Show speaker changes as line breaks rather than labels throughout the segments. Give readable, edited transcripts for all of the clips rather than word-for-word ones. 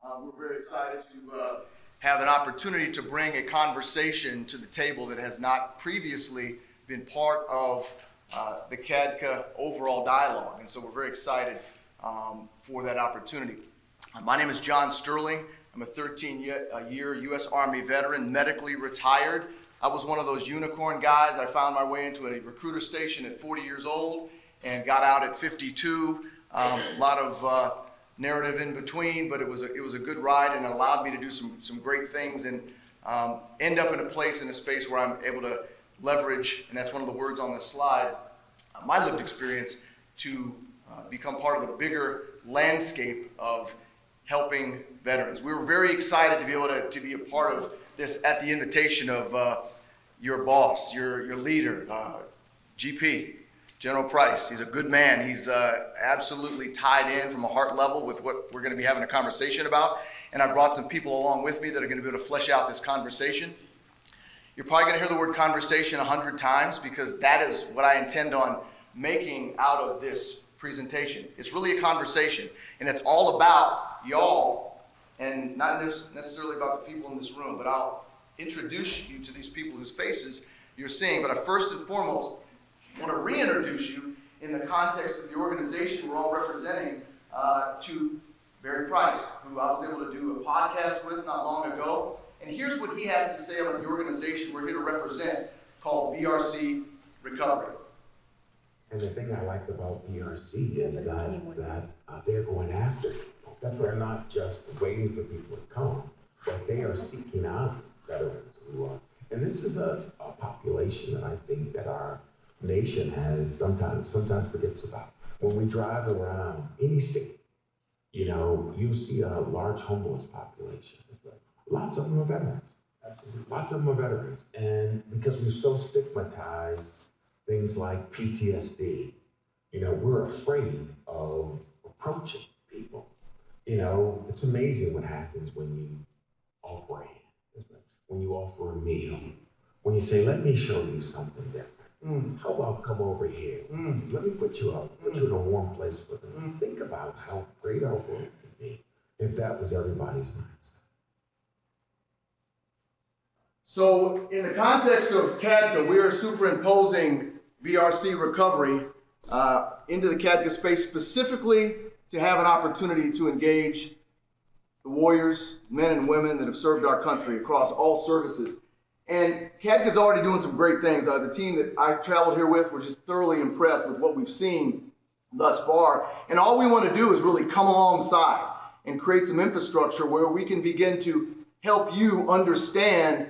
We're very excited to have an opportunity to bring a conversation to the table that has not previously been part of the CADCA overall dialogue. And so we're very excited for that opportunity. My name is John Sterling. I'm a 13-year U.S. Army veteran, medically retired. I was one of those unicorn guys. I found my way into a recruiter station at 40 years old and got out at 52. A lot of narrative in between, but it was a good ride, and it allowed me to do some great things and end up in a place, in a space where I'm able to leverage, and that's one of the words on this slide, my lived experience to become part of the bigger landscape of helping veterans. We were very excited to be able to be a part of this at the invitation of your boss, your leader, GP, General Price. He's a good man. He's absolutely tied in from a heart level with what we're going to be having a conversation about. And I brought some people along with me that are going to be able to flesh out this conversation. You're probably going to hear the word conversation 100 times because that is what I intend on making out of this presentation. It's really a conversation, and it's all about y'all and not necessarily about the people in this room, but I'll introduce you to these people whose faces you're seeing. But I first and foremost want to reintroduce you in the context of the organization we're all representing to Barrye Price, who I was able to do a podcast with not long ago. And here's what he has to say about the organization we're here to represent, called BRC Recovery.
And the thing I like about BRC is that they're going after people. That they're not just waiting for people to come, but they are seeking out veterans who are. And this is a population that I think that our nation has sometimes forgets about. When we drive around any city, you see a large homeless population. Lots of them are veterans. Absolutely. Lots of them are veterans. And because we've so stigmatized things like PTSD, we're afraid of approaching people. It's amazing what happens when you offer a hand, when you offer a meal, when you say, let me show you something different. How about come over here? Let me put you in a warm place with them. Think about how great our world could be if that was everybody's mindset.
So in the context of CADCA, we are superimposing BRC Recovery into the CADCA space specifically to have an opportunity to engage the warriors, men and women that have served our country across all services. And CADCA is already doing some great things. The team that I traveled here with were just thoroughly impressed with what we've seen thus far. And all we want to do is really come alongside and create some infrastructure where we can begin to help you understand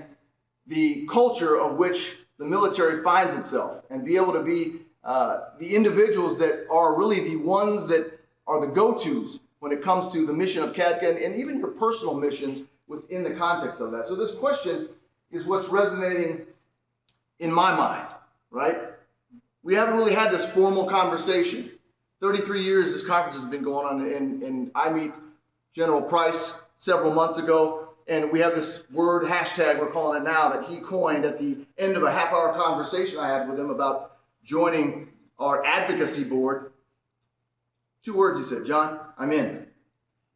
the culture of which the military finds itself and be able to be the individuals that are really the ones that are the go-tos when it comes to the mission of CADCA and even your personal missions within the context of that. So this question is what's resonating in my mind, right? We haven't really had this formal conversation. 33 years this conference has been going on, and I meet General Price several months ago, and we have this word, hashtag, we're calling it now, that he coined at the end of a half-hour conversation I had with him about joining our advocacy board. 2 words he said, John, I'm in.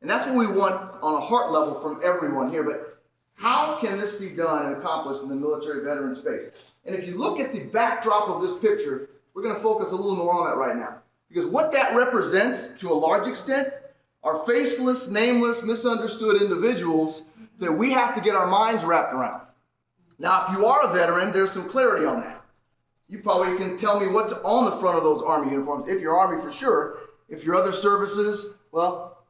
And that's what we want on a heart level from everyone here. But how can this be done and accomplished in the military veteran space? And if you look at the backdrop of this picture, we're going to focus a little more on that right now. Because what that represents, to a large extent, are faceless, nameless, misunderstood individuals that we have to get our minds wrapped around. Now, if you are a veteran, there's some clarity on that. You probably can tell me what's on the front of those Army uniforms. If you're Army, for sure. If you're other services, well,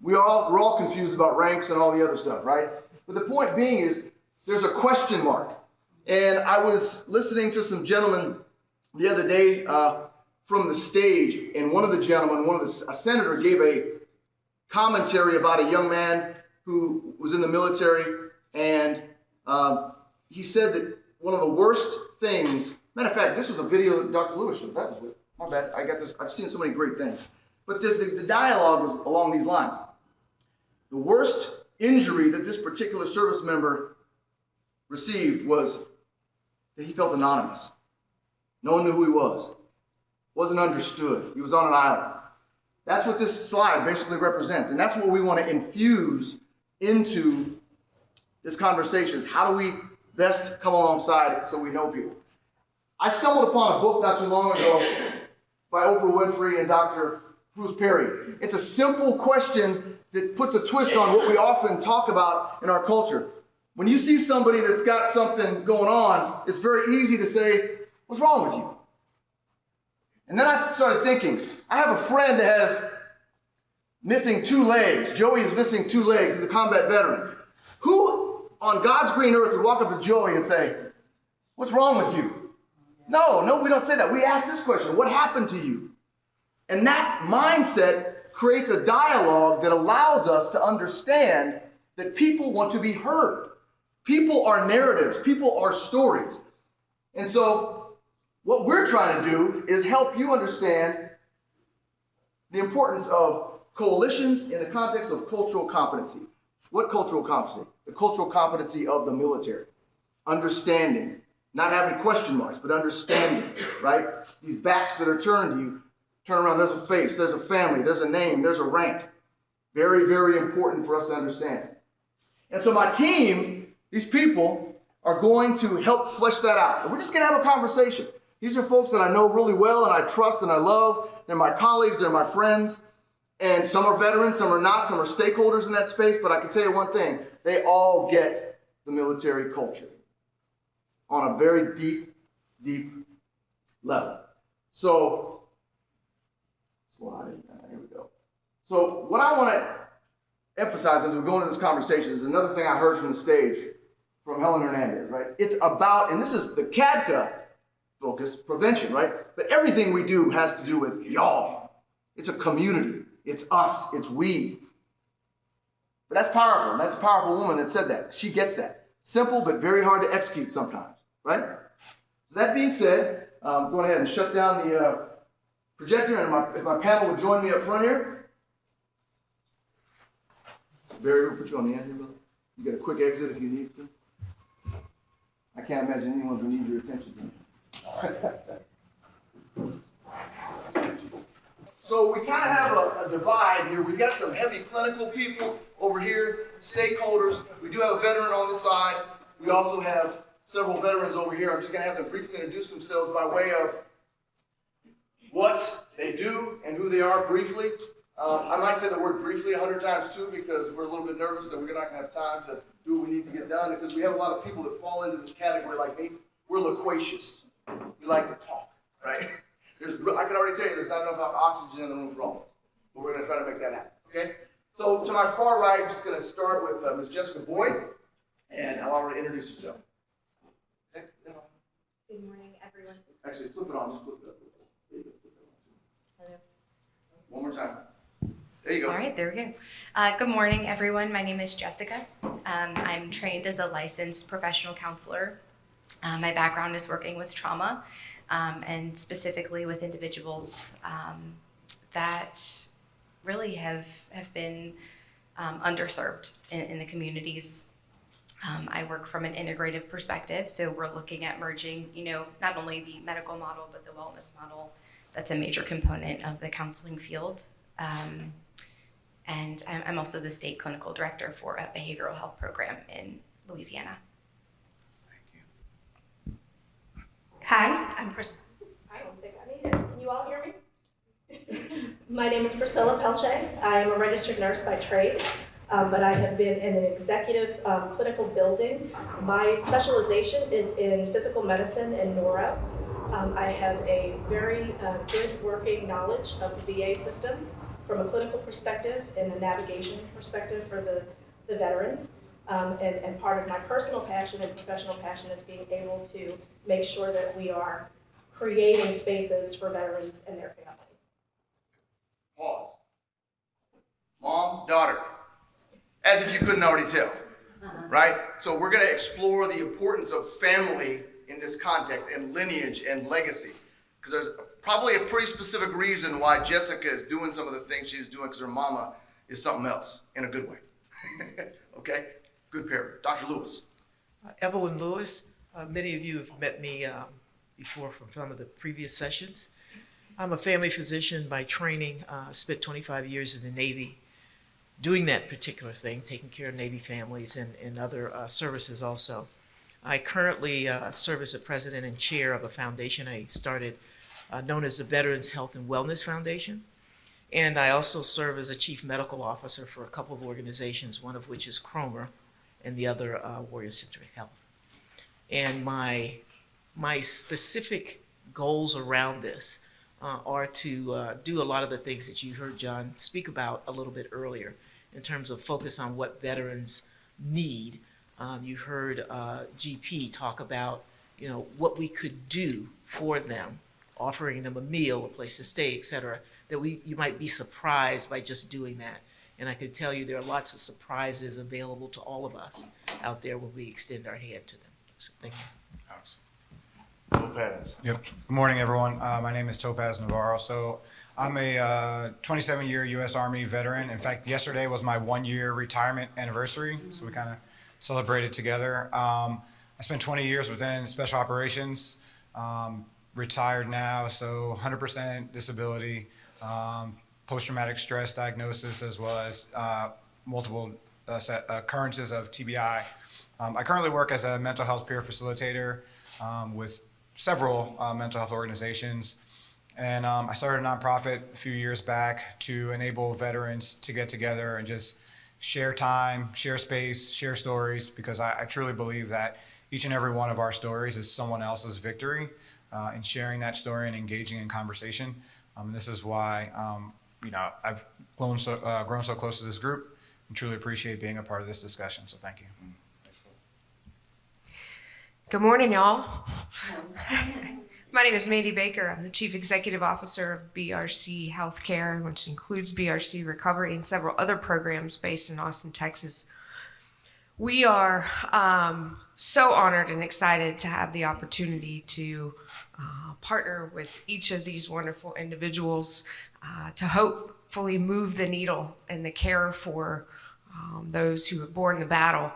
we're all confused about ranks and all the other stuff, right? But the point being is there's a question mark. And I was listening to some gentlemen the other day from the stage, and one of the gentlemen, a senator, gave a commentary about a young man who was in the military, and he said that one of the worst things, matter of fact, this was a video that Dr. Lewis showed. That was with, my bad, I got this, I've seen so many great things. But the dialogue was along these lines. The worst injury that this particular service member received was that he felt anonymous. No one knew who he was. Wasn't understood. He was on an island. That's what this slide basically represents. And that's what we want to infuse into this conversation is how do we best come alongside so we know people. I stumbled upon a book not too long ago by Oprah Winfrey and Dr. Bruce Perry. It's a simple question that puts a twist on what we often talk about in our culture. When you see somebody that's got something going on, it's very easy to say, what's wrong with you? And then I started thinking, I have a friend that has missing 2 legs. Joey is missing 2 legs. He's a combat veteran. Who on God's green earth would walk up to Joey and say, what's wrong with you? No, we don't say that. We ask this question, what happened to you? And that mindset creates a dialogue that allows us to understand that people want to be heard. People are narratives. People are stories. And so what we're trying to do is help you understand the importance of coalitions in the context of cultural competency. What cultural competency? The cultural competency of the military. Understanding. Not having question marks, but understanding, right? These backs that are turned to you, turn around, there's a face, there's a family, there's a name, there's a rank. Very, very important for us to understand. And so my team, these people, are going to help flesh that out. And we're just gonna have a conversation. These are folks that I know really well and I trust and I love. They're my colleagues, they're my friends. And some are veterans, some are not, some are stakeholders in that space, but I can tell you one thing, they all get the military culture on a very deep, deep level. So, here we go. So what I want to emphasize as we go into this conversation is another thing I heard from the stage from Helen Hernandez, right? It's about, and this is the CADCA focus, prevention, right? But everything we do has to do with y'all. It's a community. It's us. It's we. But that's powerful. And that's a powerful woman that said that. She gets that. Simple, but very hard to execute sometimes, right? So that being said, I'm going ahead and shut down the projector, and if my panel would join me up front here. Barry, we'll put you on the end here, brother. You get a quick exit if you need to. I can't imagine anyone who needs your attention. So we kind of have a divide here. We've got some heavy clinical people over here, stakeholders. We do have a veteran on the side. We also have several veterans over here. I'm just going to have them briefly introduce themselves by way of what they do and who they are briefly. I might say the word briefly 100 times too, because we're a little bit nervous that we're not going to have time to do what we need to get done, because we have a lot of people that fall into this category like me. We're loquacious. We like to talk, right? I can already tell you there's not enough oxygen in the room for all of us, but we're going to try to make that happen, okay? So to my far right, I'm just going to start with Ms. Jessica Boyd, and I'll already introduce yourself. Okay?
Good morning, everyone.
Actually, flip it on. Just flip it up. There you go.
Hello.
One more time. There you go.
All right, there we go. Good morning, everyone. My name is Jessica. I'm trained as a licensed professional counselor. My background is working with trauma, and specifically with individuals that really have been underserved in the communities. I work from an integrative perspective, so we're looking at merging, not only the medical model, but the wellness model. That's a major component of the counseling field. And I'm also the state clinical director for a behavioral health program in Louisiana.
Thank you.
Hi, I'm Chris.
I don't think I need it. Can you all hear me? My name is Priscilla Pelche. I am a registered nurse by trade, but I have been in an executive clinical building. My specialization is in physical medicine and neuro. I have a very good working knowledge of the VA system from a clinical perspective and a navigation perspective for the veterans. And part of my personal passion and professional passion is being able to make sure that we are creating spaces for veterans and their families.
Pause. Mom, daughter. As if you couldn't already tell, right? So we're going to explore the importance of family in this context, and lineage and legacy, because there's probably a pretty specific reason why Jessica is doing some of the things she's doing, because her mama is something else in a good way. Okay? Good pair. Dr. Lewis.
Evelyn Lewis. Many of you have met me before from some of the previous sessions. I'm a family physician by training, spent 25 years in the Navy. doing that particular thing, taking care of Navy families and other services also. I currently serve as the president and chair of a foundation I started known as the Veterans Health and Wellness Foundation. And I also serve as a chief medical officer for a couple of organizations, one of which is Cromer and the other Warrior Centric Health. And my specific goals around this are to do a lot of the things that you heard John speak about a little bit earlier in terms of focus on what veterans need. You heard GP talk about, what we could do for them, offering them a meal, a place to stay, et cetera, that you might be surprised by just doing that. And I can tell you there are lots of surprises available to all of us out there when we extend our hand to them. So thank you.
Topaz.
Yep. Good morning, everyone. My name is Topaz Navarro. So I'm a 27-year U.S. Army veteran. In fact, yesterday was my 1-year retirement anniversary, so we kind of celebrated together. I spent 20 years within special operations, retired now, so 100% disability, post-traumatic stress diagnosis, as well as multiple occurrences of TBI. I currently work as a mental health peer facilitator with several mental health organizations. And I started a nonprofit a few years back to enable veterans to get together and just share time, share space, share stories, because I truly believe that each and every one of our stories is someone else's victory, and sharing that story and engaging in conversation. This is why I've grown so close to this group and truly appreciate being a part of this discussion. So thank you.
Good morning, y'all. My name is Mandy Baker. I'm the Chief Executive Officer of BRC Healthcare, which includes BRC Recovery and several other programs based in Austin, Texas. We are so honored and excited to have the opportunity to partner with each of these wonderful individuals to hopefully move the needle in the care for those who have borne the battle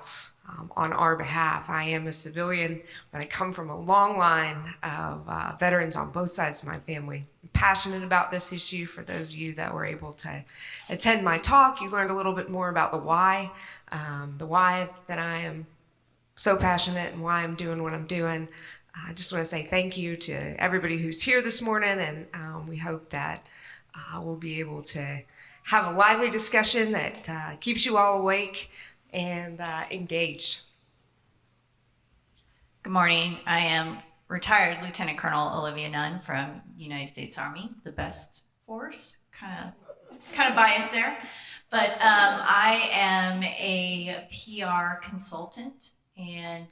on our behalf. I am a civilian, but I come from a long line of veterans on both sides of my family. I'm passionate about this issue. For those of you that were able to attend my talk, you learned a little bit more about the why that I am so passionate and why I'm doing what I'm doing. I just want to say thank you to everybody who's here this morning, and we hope that we'll be able to have a lively discussion that keeps you all awake and engaged.
Good morning. I am retired Lieutenant Colonel Olivia Nunn from United States Army, the best force. Kind of biased there, but I am a PR consultant, and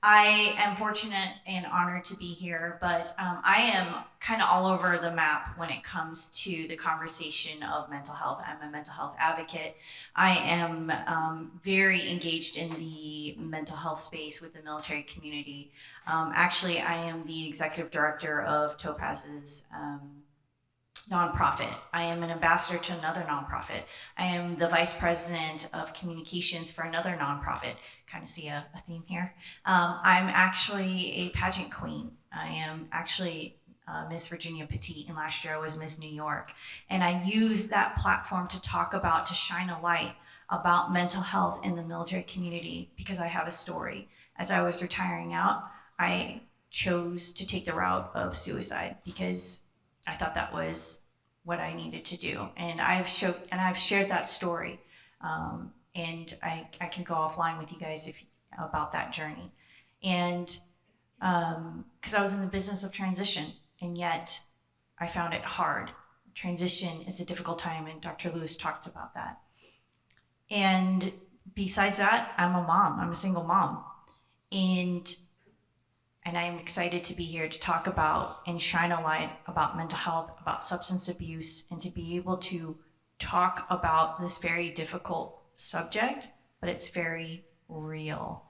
I am fortunate and honored to be here, but I am kind of all over the map when it comes to the conversation of mental health. I'm a mental health advocate. I am very engaged in the mental health space with the military community. Actually, I am the executive director of Topaz's nonprofit. I am an ambassador to another nonprofit. I am the vice president of communications for another nonprofit. Kind of see a theme here. I'm actually a pageant queen. I am actually Miss Virginia Petite, and last year I was Miss New York. And I use that platform to to shine a light about mental health in the military community, because I have a story. As I was retiring out, I chose to take the route of suicide because I thought that was what I needed to do. And I've shared that story. And I can go offline with you guys about that journey. And because I was in the business of transition, and yet I found it hard. Transition is a difficult time, and Dr. Lewis talked about that. And besides that, I'm a mom. I'm a single mom. And I'm excited to be here to talk about and shine a light about mental health, about substance abuse, and to be able to talk about this very difficult subject, but it's very real.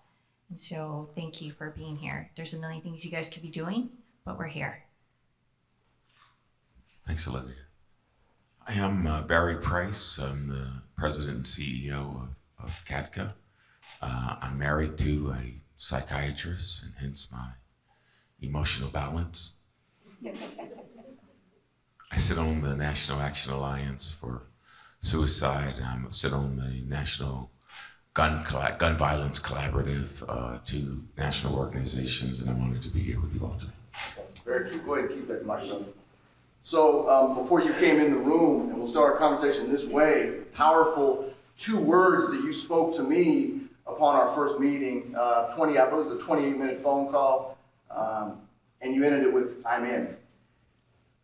And so thank you for being here. There's a million things you guys could be doing, but we're here.
Thanks, Olivia. I am Barry Price. I'm the president and CEO of CADCA. I'm married to a psychiatrist, and hence my emotional balance. I sit on the National Action Alliance for suicide. I sit on the National Gun Violence Collaborative, two national organizations, and I'm honored to be here with you all today.
Very cute. Go ahead and keep that microphone. So before you came in the room, and we'll start our conversation this way, powerful 2 words that you spoke to me upon our first meeting, I believe it was a 28-minute phone call, and you ended it with, "I'm in."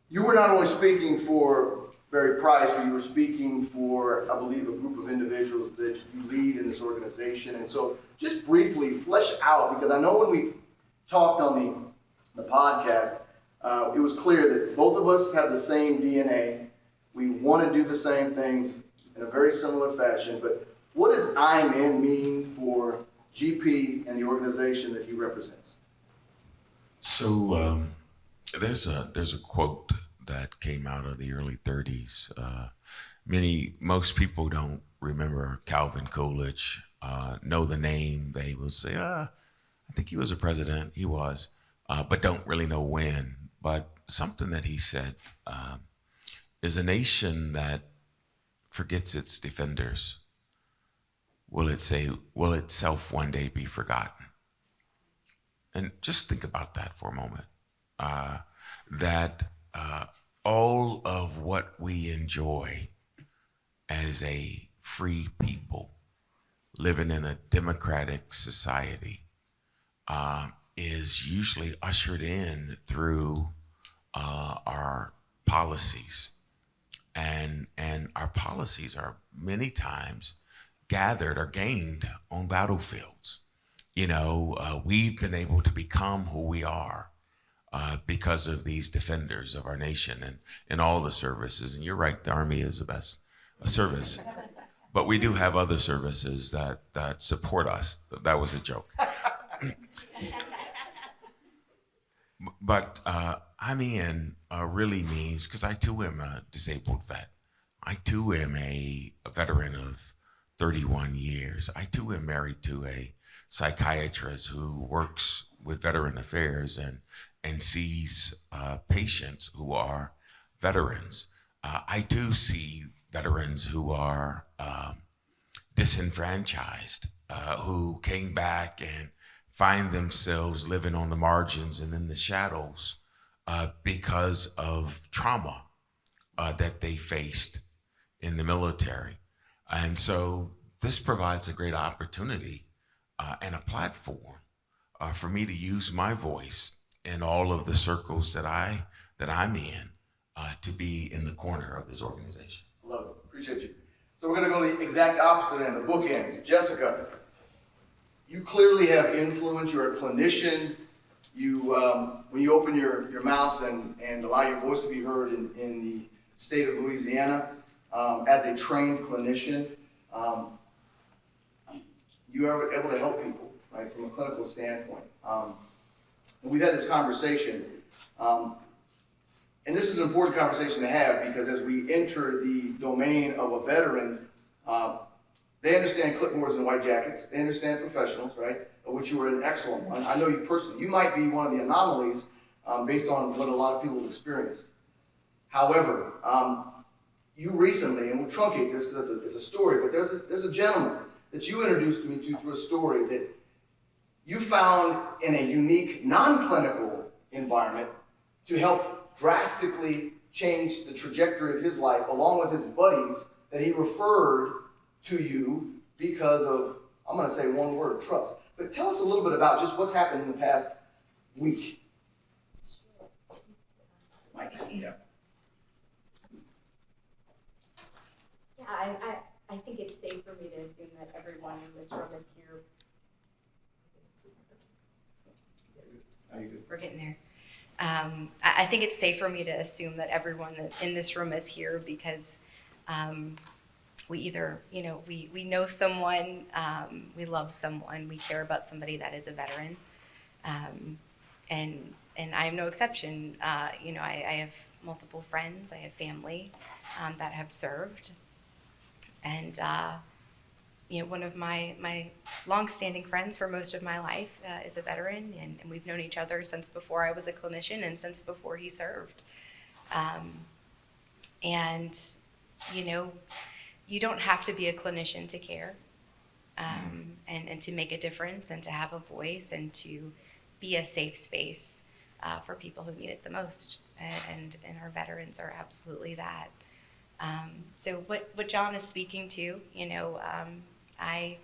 You were not only speaking for Barry Price, but you were speaking for, I believe, a group of individuals that you lead in this organization. And so just briefly flesh out, because I know when we talked on the podcast, it was clear that both of us have the same DNA. We want to do the same things in a very similar fashion, but what does "I'm in" mean for GP and the organization that he represents?
So there's a quote that came out of the early 30s. Most people don't remember Calvin Coolidge, know the name. They will say, I think he was a president. He was, but don't really know when. But something that he said is a nation that forgets its defenders. Will itself one day be forgotten? And just think about that for a moment. That all of what we enjoy as a free people living in a democratic society is usually ushered in through our policies. And our policies are many times gathered or gained on battlefields. We've been able to become who we are because of these defenders of our nation and all the services. And you're right, the Army is the best service. But we do have other services that support us. That was a joke. But "I'm in" really means, because I too am a disabled vet. I too am a veteran of 31 years. I too am married to a psychiatrist who works with Veteran Affairs and sees patients who are veterans. I too see veterans who are disenfranchised, who came back and find themselves living on the margins and in the shadows because of trauma that they faced in the military. And so this provides a great opportunity and a platform for me to use my voice in all of the circles that I'm in to be in the corner of this organization.
Love it. Appreciate you. So we're going to go the exact opposite end, the bookends. Jessica, you clearly have influence. You're a clinician. You, when you open your mouth and allow your voice to be heard in the state of Louisiana, as a trained clinician, you are able to help people, right, from a clinical standpoint. And we've had this conversation, and this is an important conversation to have because as we enter the domain of a veteran, they understand clipboards and white jackets. They understand professionals, right, of which you are an excellent one. I know you personally. You might be one of the anomalies based on what a lot of people have experienced. However, you recently, and we'll truncate this because it's a story, but there's a gentleman that you introduced me to through a story that you found in a unique, non-clinical environment to help drastically change the trajectory of his life, along with his buddies, that he referred to you because of, I'm going to say one word, trust. But tell us a little bit about just what's happened in the past week. Mike, yeah.
Yeah, I think it's safe for me to assume that everyone in this room is here.
We're getting there. I think it's safe for me to assume that everyone in this room is here because we either, we know someone, we love someone, we care about somebody that is a veteran, and I am no exception. I have multiple friends, I have family that have served, and one of my long-standing friends for most of my life is a veteran, and we've known each other since before I was a clinician and since before he served. you don't have to be a clinician to care, and to make a difference and to have a voice and to be a safe space for people who need it the most. And our veterans are absolutely that. So what John is speaking to, I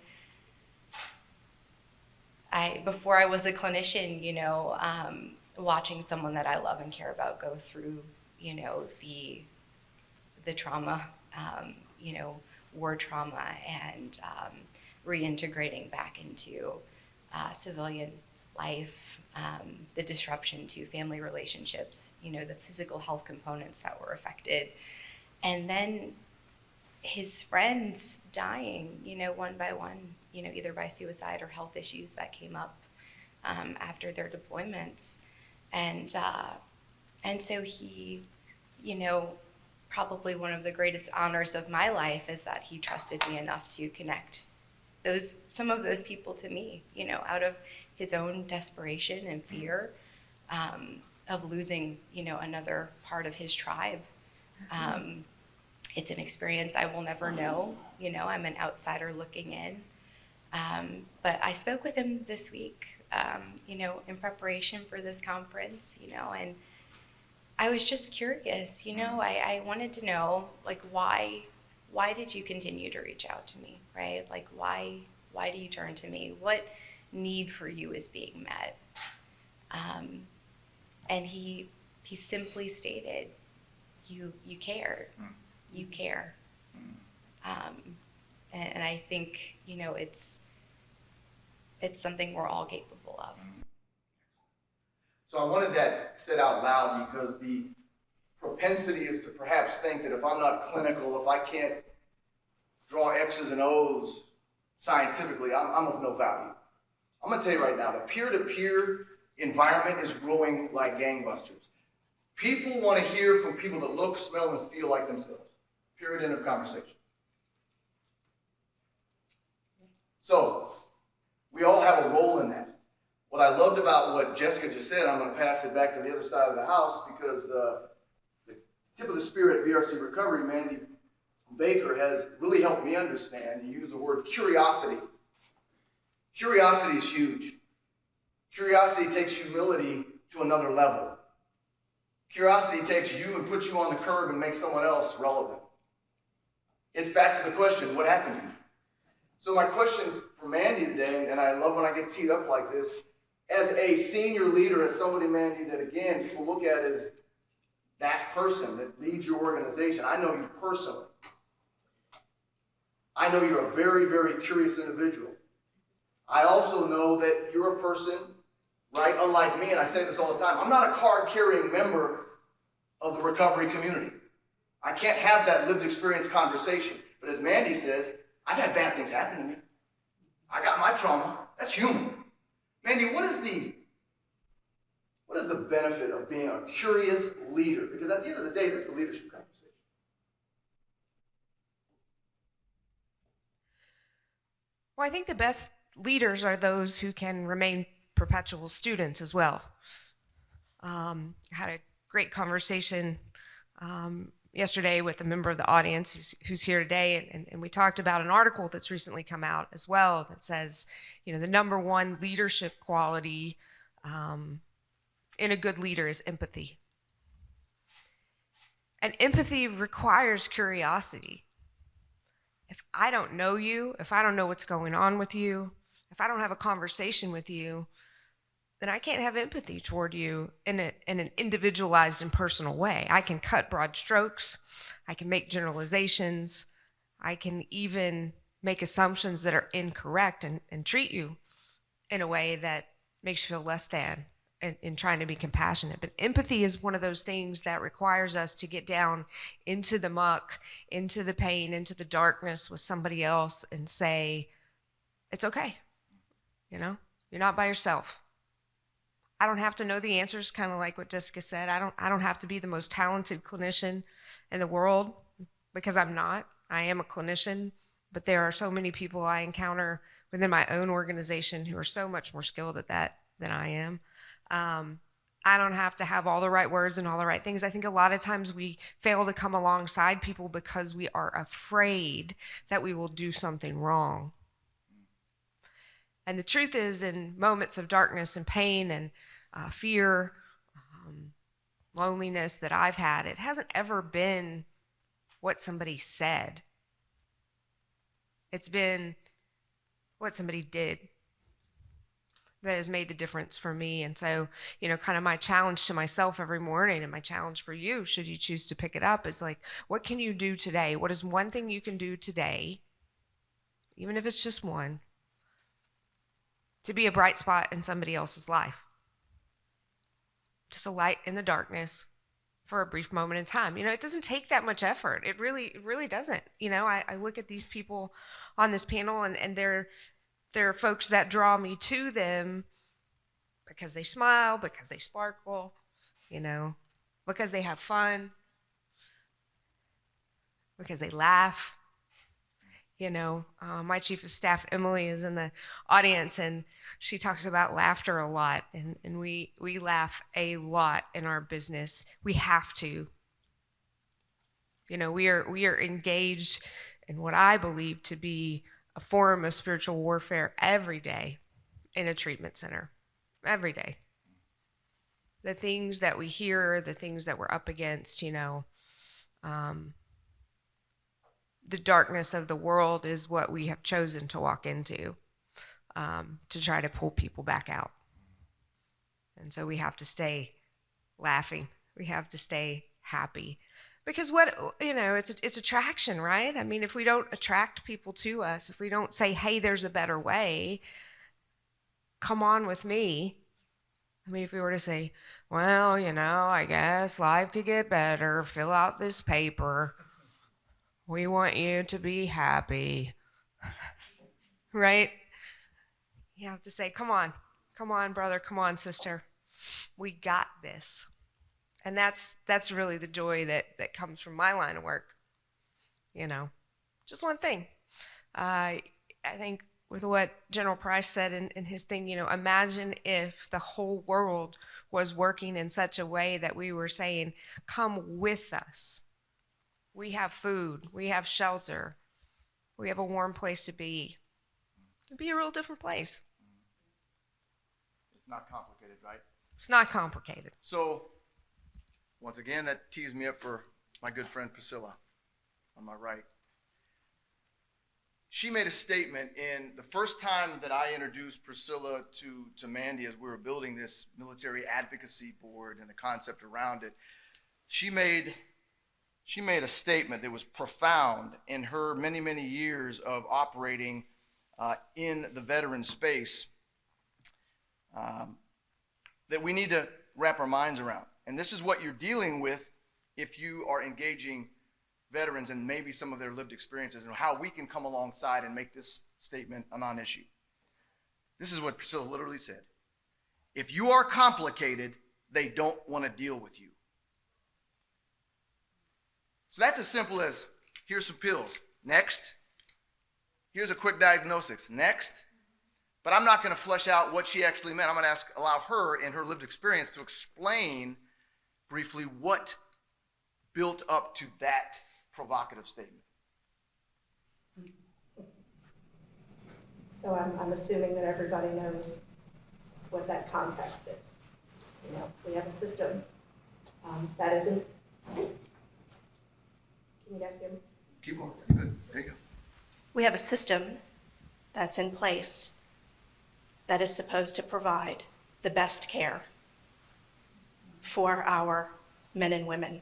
before I was a clinician, watching someone that I love and care about go through, the trauma, war trauma, and reintegrating back into civilian life, the disruption to family relationships, the physical health components that were affected, and then his friends dying, one by one, either by suicide or health issues that came up after their deployments. And so he, probably one of the greatest honors of my life is that he trusted me enough to connect some of those people to me, out of his own desperation and fear of losing, another part of his tribe. It's an experience I will never know. I'm an outsider looking in. But I spoke with him this week, in preparation for this conference, and I was just curious, I wanted to know, like, why did you continue to reach out to me, right? Like, why do you turn to me? What need for you is being met? And he simply stated, you cared. You care. And I think, it's something we're all capable of.
So I wanted that said out loud because the propensity is to perhaps think that if I'm not clinical, if I can't draw X's and O's scientifically, I'm of no value. I'm gonna tell you right now, the peer-to-peer environment is growing like gangbusters. People want to hear from people that look, smell, and feel like themselves. Period, end of conversation. So, we all have a role in that. What I loved about what Jessica just said, I'm going to pass it back to the other side of the house because the tip of the spear at VRC Recovery, Mandy Baker, has really helped me understand. You use the word curiosity. Curiosity is huge. Curiosity takes humility to another level. Curiosity takes you and puts you on the curb and makes someone else relevant. It's back to the question, what happened to you? So my question for Mandy today, and I love when I get teed up like this, as a senior leader, as somebody, Mandy, that again, people look at as that person that leads your organization. I know you personally. I know you're a very, very curious individual. I also know that you're a person, right, unlike me, and I say this all the time, I'm not a card-carrying member of the recovery community. I can't have that lived experience conversation. But as Mandy says, I've had bad things happen to me. I got my trauma. That's human. Mandy, what is the benefit of being a curious leader? Because at the end of the day, this is a leadership conversation.
Well, I think the best leaders are those who can remain perpetual students as well. I had a great conversation yesterday with a member of the audience who's here today, and we talked about an article that's recently come out as well that says, the number one leadership quality in a good leader is empathy. And empathy requires curiosity. If I don't know you, if I don't know what's going on with you, if I don't have a conversation with you, then I can't have empathy toward you in an individualized and personal way. I can cut broad strokes. I can make generalizations. I can even make assumptions that are incorrect and treat you in a way that makes you feel less than in trying to be compassionate. But empathy is one of those things that requires us to get down into the muck, into the pain, into the darkness with somebody else and say, it's okay. You're not by yourself. I don't have to know the answers, kind of like what Jessica said. I don't have to be the most talented clinician in the world because I'm not. I am a clinician, but there are so many people I encounter within my own organization who are so much more skilled at that than I am. I don't have to have all the right words and all the right things. I think a lot of times we fail to come alongside people because we are afraid that we will do something wrong. And the truth is, in moments of darkness and pain and fear, loneliness that I've had, it hasn't ever been what somebody said. It's been what somebody did that has made the difference for me. And so, kind of my challenge to myself every morning, and my challenge for you, should you choose to pick it up, is like, what can you do today? What is one thing you can do today, even if it's just one, to be a bright spot in somebody else's life? Just a light in the darkness for a brief moment in time. It doesn't take that much effort. It really doesn't. I look at these people on this panel, and they're folks that draw me to them because they smile, because they sparkle, because they have fun, because they laugh. My chief of staff, Emily, is in the audience, and she talks about laughter a lot, and we laugh a lot in our business. We have to. We are engaged in what I believe to be a form of spiritual warfare every day in a treatment center. Every day. The things that we hear, the things that we're up against, the darkness of the world is what we have chosen to walk into, to try to pull people back out. And so we have to stay laughing. We have to stay happy. Because it's attraction, right? I mean, if we don't attract people to us, if we don't say, hey, there's a better way, come on with me. I mean, if we were to say, well, I guess life could get better, fill out this paper. We want you to be happy, right? You have to say, come on, brother, come on, sister. We got this. And that's really the joy that comes from my line of work. Just one thing. I think with what General Price said in his thing, imagine if the whole world was working in such a way that we were saying, come with us. We have food, we have shelter, we have a warm place to be. It'd be a real different place.
It's not complicated, right?
It's not complicated.
So, once again, that tees me up for my good friend Priscilla on my right. She made a statement in the first time that I introduced Priscilla to Mandy as we were building this military advocacy board and the concept around it. She made a statement that was profound in her many, many years of operating in the veteran space that we need to wrap our minds around. And this is what you're dealing with if you are engaging veterans and maybe some of their lived experiences, and how we can come alongside and make this statement a non-issue. This is what Priscilla literally said. If you are complicated, they don't want to deal with you. So that's as simple as, here's some pills. Next. Here's a quick diagnosis. Next. But I'm not going to flesh out what she actually meant. I'm going to allow her in her lived experience to explain briefly what built up to that provocative statement.
So I'm assuming that everybody knows what that context is. We have a system that isn't. Can you guys hear me?
Keep going. Good. There you go.
We have a system that's in place that is supposed to provide the best care for our men and women,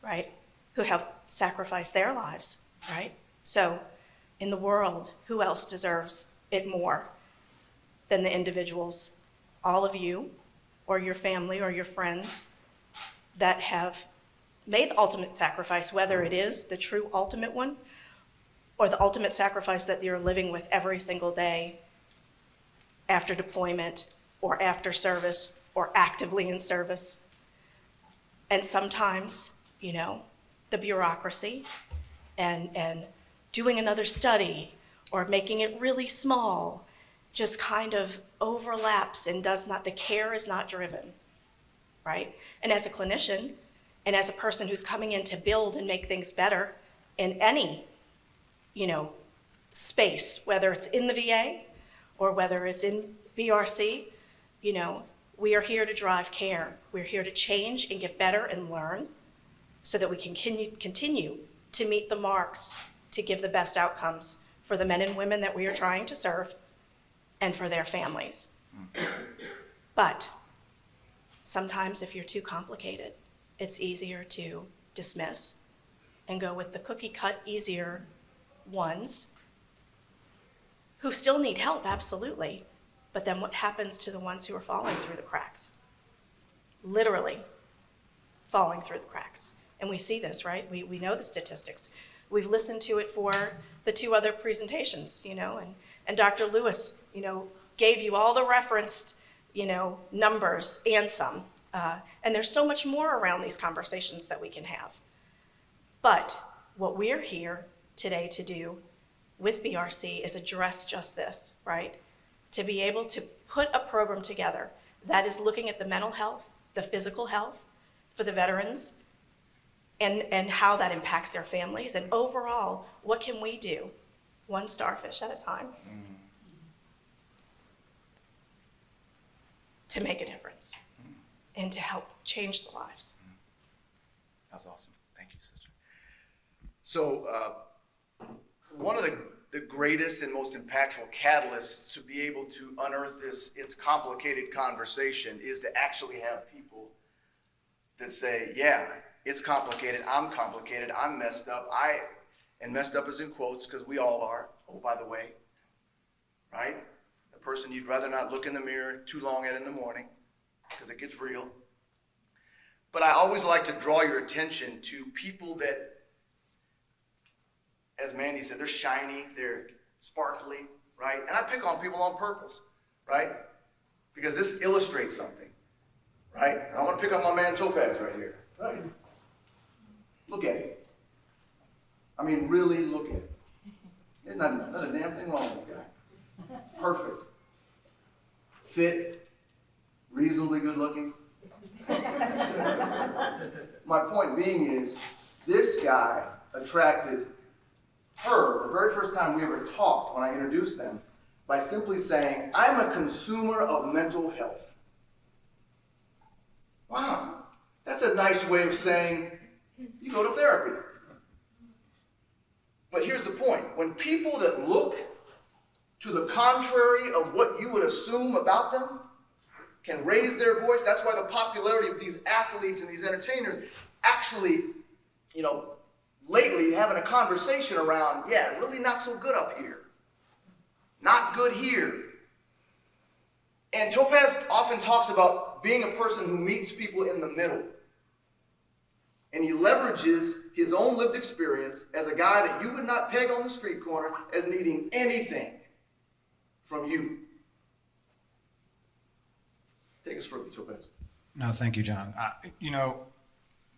right? Who have sacrificed their lives, right? So in the world, who else deserves it more than the individuals, all of you, or your family, or your friends, that have made the ultimate sacrifice, whether it is the true ultimate one, or the ultimate sacrifice that you're living with every single day after deployment, or after service, or actively in service. And sometimes, the bureaucracy and doing another study, or making it really small, just kind of overlaps and the care is not driven, right? And as a clinician, and as a person who's coming in to build and make things better in any, space, whether it's in the VA or whether it's in BRC, we are here to drive care. We're here to change and get better and learn so that we can continue to meet the marks to give the best outcomes for the men and women that we are trying to serve and for their families. But sometimes if you're too complicated, it's easier to dismiss and go with the cookie-cut, easier ones who still need help, absolutely. But then what happens to the ones who are falling through the cracks? Literally falling through the cracks. And we see this, right? We know the statistics. We've listened to it for the two other presentations, and Dr. Lewis, gave you all the referenced, numbers and some. And there's so much more around these conversations that we can have. But what we're here today to do with BRC is address just this, right? To be able to put a program together that is looking at the mental health, the physical health for the veterans, and how that impacts their families. And overall, what can we do, one starfish at a time, to make a difference and to help change the lives?
That's awesome. Thank you, sister. So one of the greatest and most impactful catalysts to be able to unearth it's complicated conversation is to actually have people that say, yeah, it's complicated, I'm messed up, and messed up is in quotes because we all are, oh, by the way, right? The person you'd rather not look in the mirror too long at in the morning because it gets real. But I always like to draw your attention to people that, as Mandy said, they're shiny, they're sparkly, right? And I pick on people on purpose, right? Because this illustrates something, right? And I want to pick up my man Topaz right here, right? Look at him. I mean, really look at him. There's not a damn thing wrong with this guy. Perfect. Fit, reasonably good looking. My point being is, this guy attracted her the very first time we ever talked when I introduced them by simply saying, I'm a consumer of mental health. Wow, that's a nice way of saying you go to therapy. But here's the point. When people that look to the contrary of what you would assume about them can raise their voice, that's why the popularity of these athletes and these entertainers actually, lately having a conversation around, yeah, really not so good up here. Not good here. And Topaz often talks about being a person who meets people in the middle. And he leverages his own lived experience as a guy that you would not peg on the street corner as needing anything from you. Take us further, Topaz.
No, thank you, John.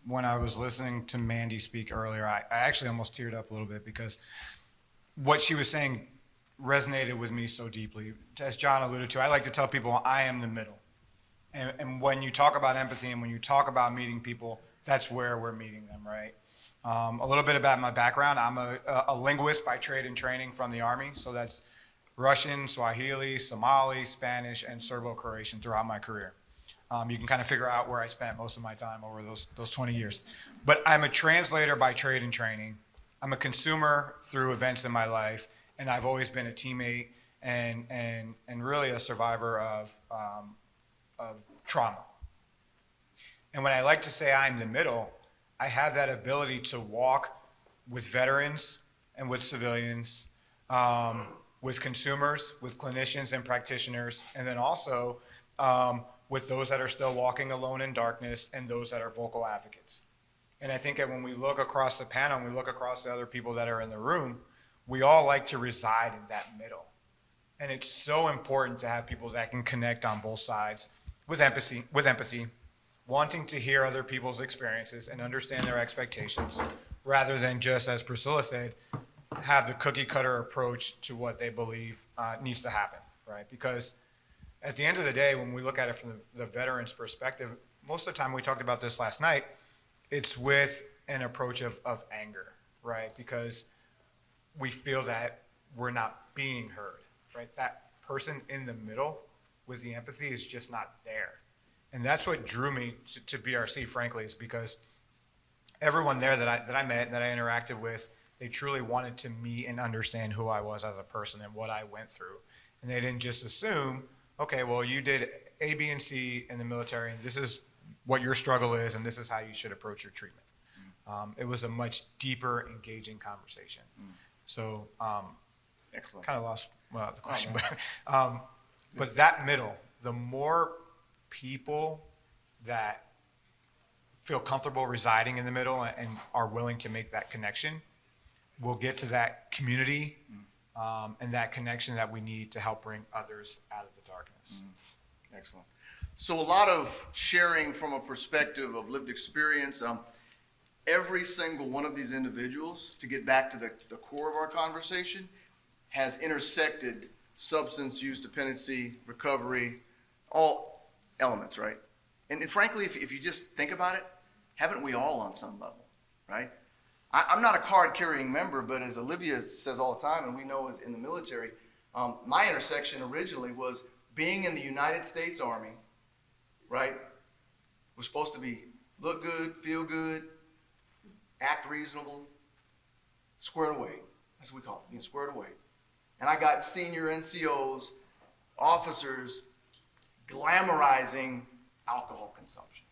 When I was listening to Mandy speak earlier, I actually almost teared up a little bit because what she was saying resonated with me so deeply. As John alluded to, I like to tell people I am the middle. And when you talk about empathy and when you talk about meeting people, that's where we're meeting them, right? A little bit about my background. I'm a linguist by trade and training from the Army. So that's Russian, Swahili, Somali, Spanish, and Serbo-Croatian throughout my career. You can kind of figure out where I spent most of my time over those 20 years. But I'm a translator by trade and training. I'm a consumer through events in my life, and I've always been a teammate and really a survivor of trauma. And when I like to say I'm the middle, I have that ability to walk with veterans and with civilians, with consumers, with clinicians and practitioners, and then also with those that are still walking alone in darkness and those that are vocal advocates. And I think that when we look across the panel and we look across the other people that are in the room, we all like to reside in that middle. And it's so important to have people that can connect on both sides with empathy, wanting to hear other people's experiences and understand their expectations, rather than just, as Priscilla said, have the cookie cutter approach to what they believe needs to happen. right? Because at the end of the day, when we look at it from the veteran's perspective, most of the time, we talked about this last night, it's with an approach of anger, right? Because we feel that we're not being heard, right? That person in the middle with the empathy is just not there. And that's what drew me to BRC, frankly, is because everyone there that I met, that I interacted with, they truly wanted to meet and understand who I was as a person and what I went through. And they didn't just assume, okay, well, you did A, B, and C in the military, and this is what your struggle is, and this is how you should approach your treatment. It was a much deeper, engaging conversation. So,
Excellent.
kind of lost the question, but that middle, the more people that feel comfortable residing in the middle and are willing to make that connection, we'll get to that community and that connection that we need to help bring others out of the darkness.
Excellent. So a lot of sharing from a perspective of lived experience. Every single one of these individuals, to get back to the core of our conversation, has intersected substance use, dependency, recovery, all elements, right? And frankly, if you just think about it, haven't we all on some level, right? I'm not a card-carrying member, but as Olivia says all the time, and we know as in the military, my intersection originally was being in the United States Army, right? We're supposed to be look good, feel good, act reasonable, squared away. That's what we call it, being squared away. And I got senior NCOs, officers, glamorizing alcohol consumption.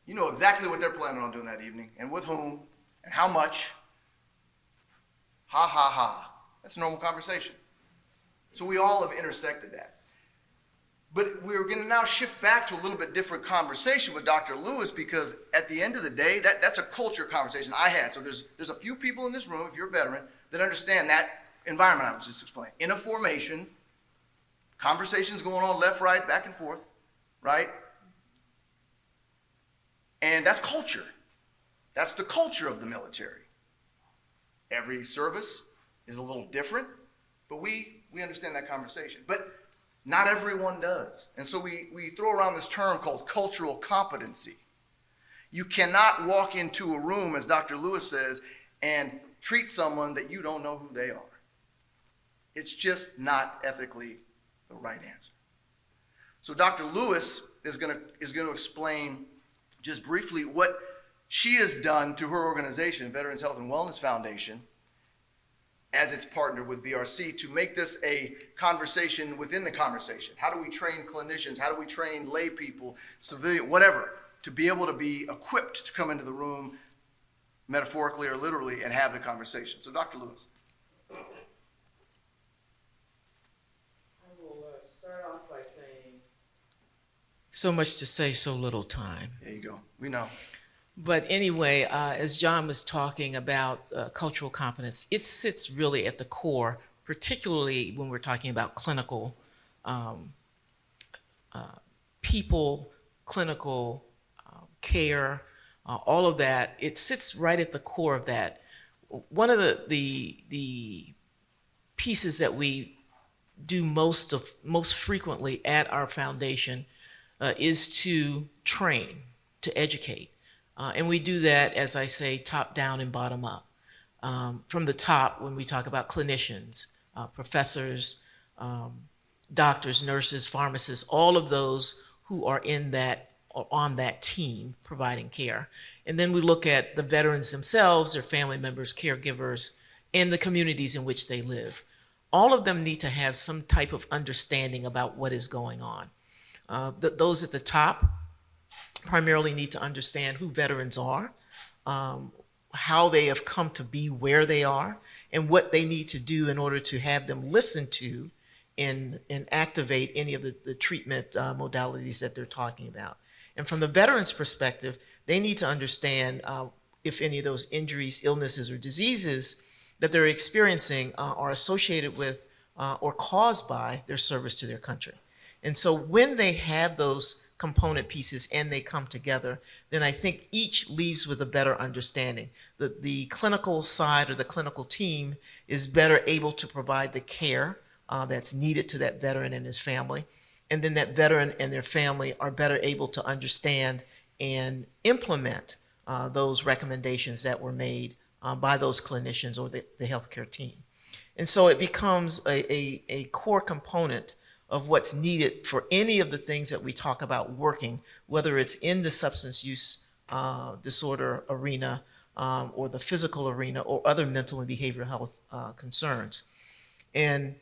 You know exactly what they're planning on doing that evening, and with whom, and how much. Ha, ha, ha. That's a normal conversation. So we all have intersected that. But we're going to now shift back to a little bit different conversation with Dr. Lewis, because at the end of the day, that's a culture conversation I had. So there's a few people in this room, if you're a veteran, that understand that environment I was just explaining. In a formation, conversations going on left, right, back and forth, right? And that's culture. That's the culture of the military. Every service is a little different, but we understand that conversation. But not everyone does. And so we throw around this term called cultural competency. You cannot walk into a room, as Dr. Lewis says, and treat someone that you don't know who they are. It's just not ethically the right answer. So Dr. Lewis is going to explain just briefly what she has done to her organization, Veterans Health and Wellness Foundation, as its partner with BRC, to make this a conversation within the conversation. How do we train clinicians? How do we train lay people, civilian, whatever, to be able to be equipped to come into the room, metaphorically or literally, and have the conversation? So Dr. Lewis.
I will start off by saying, so much to say, so little time.
There you go. We know.
But anyway, as John was talking about cultural competence, it sits really at the core, particularly when we're talking about clinical people, clinical care, all of that. It sits right at the core of that. One of the pieces that we do most frequently at our foundation is to train, to educate. And we do that, as I say, top down and bottom up. From the top, when we talk about clinicians, professors, doctors, nurses, pharmacists, all of those who are on that team providing care. And then we look at the veterans themselves, their family members, caregivers, and the communities in which they live. All of them need to have some type of understanding about what is going on. Those at the top primarily need to understand who veterans are, how they have come to be where they are, and what they need to do in order to have them listen to and activate any of the treatment modalities that they're talking about. And from the veterans' perspective, they need to understand if any of those injuries, illnesses, or diseases that they're experiencing are associated with or caused by their service to their country. And so when they have those component pieces and they come together, then I think each leaves with a better understanding. The clinical side or the clinical team is better able to provide the care that's needed to that veteran and his family. And then that veteran and their family are better able to understand and implement those recommendations that were made by those clinicians or the healthcare team. And so it becomes a core component of what's needed for any of the things that we talk about working, whether it's in the substance use disorder arena or the physical arena or other mental and behavioral health concerns. And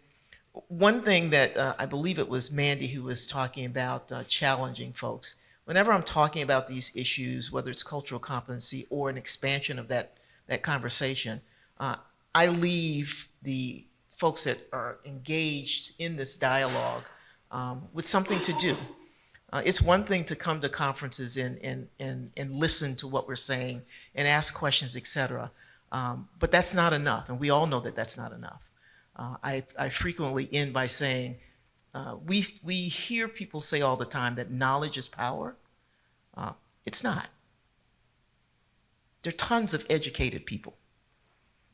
one thing that I believe it was Mandy who was talking about challenging folks. Whenever I'm talking about these issues, whether it's cultural competency or an expansion of that conversation, I leave the folks that are engaged in this dialogue with something to do. It's one thing to come to conferences and listen to what we're saying and ask questions, et cetera. But that's not enough, and we all know that that's not enough. I frequently end by saying, we hear people say all the time that knowledge is power. It's not. There are tons of educated people.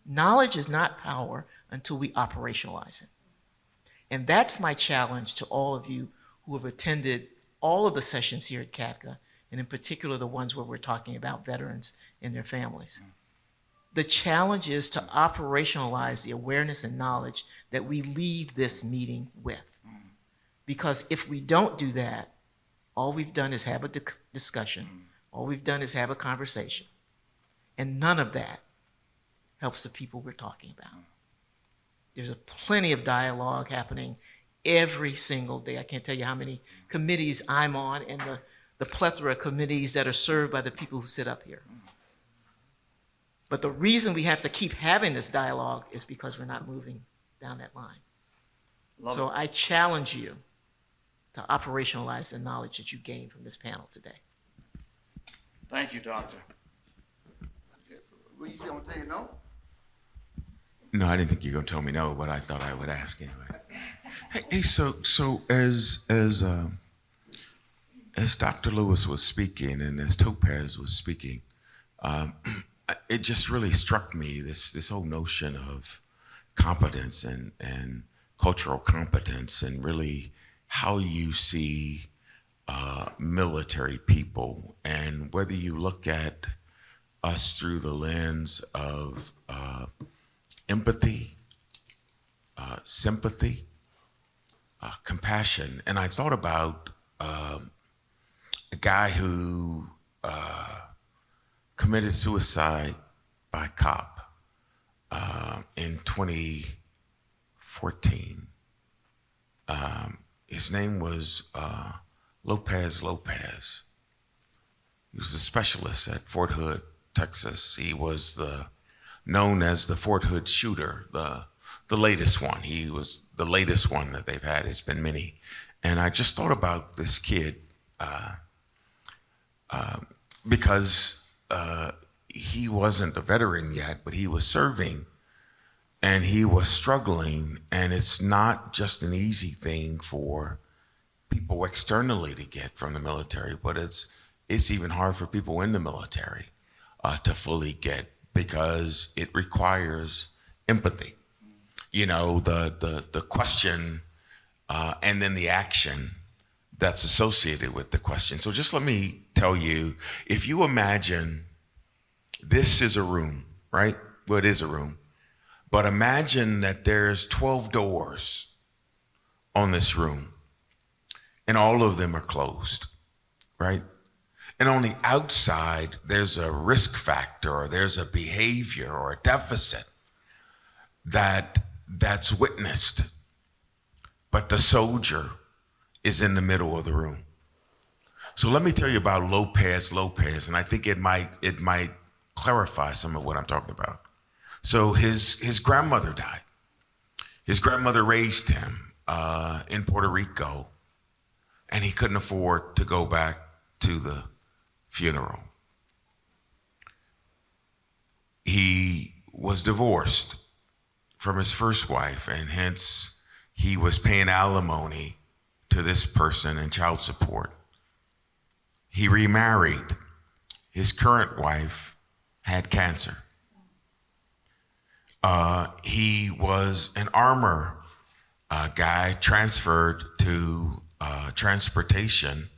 Knowledge is not power until we operationalize it. And that's my challenge to all of you who have attended all of the sessions here at CADCA, and in particular the ones where we're talking about veterans and their families. The challenge is to operationalize the awareness and knowledge that we leave this meeting with. Because if we don't do that, all we've done is have a discussion. All we've done is have a conversation. And none of that helps the people we're talking about. There's plenty of dialogue happening every single day. I can't tell you how many committees I'm on and the plethora of committees that are served by the people who sit up here. But the reason we have to keep having this dialogue is because we're not moving down that line. So I challenge you to operationalize the knowledge that you gained from this panel today.
Thank you, Doctor.
What you say, I'm gonna tell you no?
No, I didn't think you were going to tell me no, but I thought I would ask anyway. Hey, so as Dr. Lewis was speaking and as Topaz was speaking, it just really struck me, this whole notion of competence and cultural competence and really how you see military people, and whether you look at us through the lens of empathy, sympathy, compassion. And I thought about a guy who committed suicide by cop in 2014. His name was Lopez. He was a specialist at Fort Hood, Texas. He was known as the Fort Hood shooter, the latest one. He was the latest one that they've had. It's been many. And I just thought about this kid because he wasn't a veteran yet, but he was serving and he was struggling. And it's not just an easy thing for people externally to get from the military, but it's even hard for people in the military to fully get, because it requires empathy. You know, the question and then the action that's associated with the question. So just let me tell you, if you imagine this is a room, right? Well, it is a room. But imagine that there's 12 doors on this room and all of them are closed, right? And on the outside, there's a risk factor or there's a behavior or a deficit that's witnessed, but the soldier is in the middle of the room. So let me tell you about Lopez, and I think it might clarify some of what I'm talking about. So his grandmother died. His grandmother raised him in Puerto Rico, and he couldn't afford to go back to the funeral. He was divorced from his first wife, and hence he was paying alimony to this person and child support. He remarried. His current wife had cancer. He was an armor a guy transferred to transportation,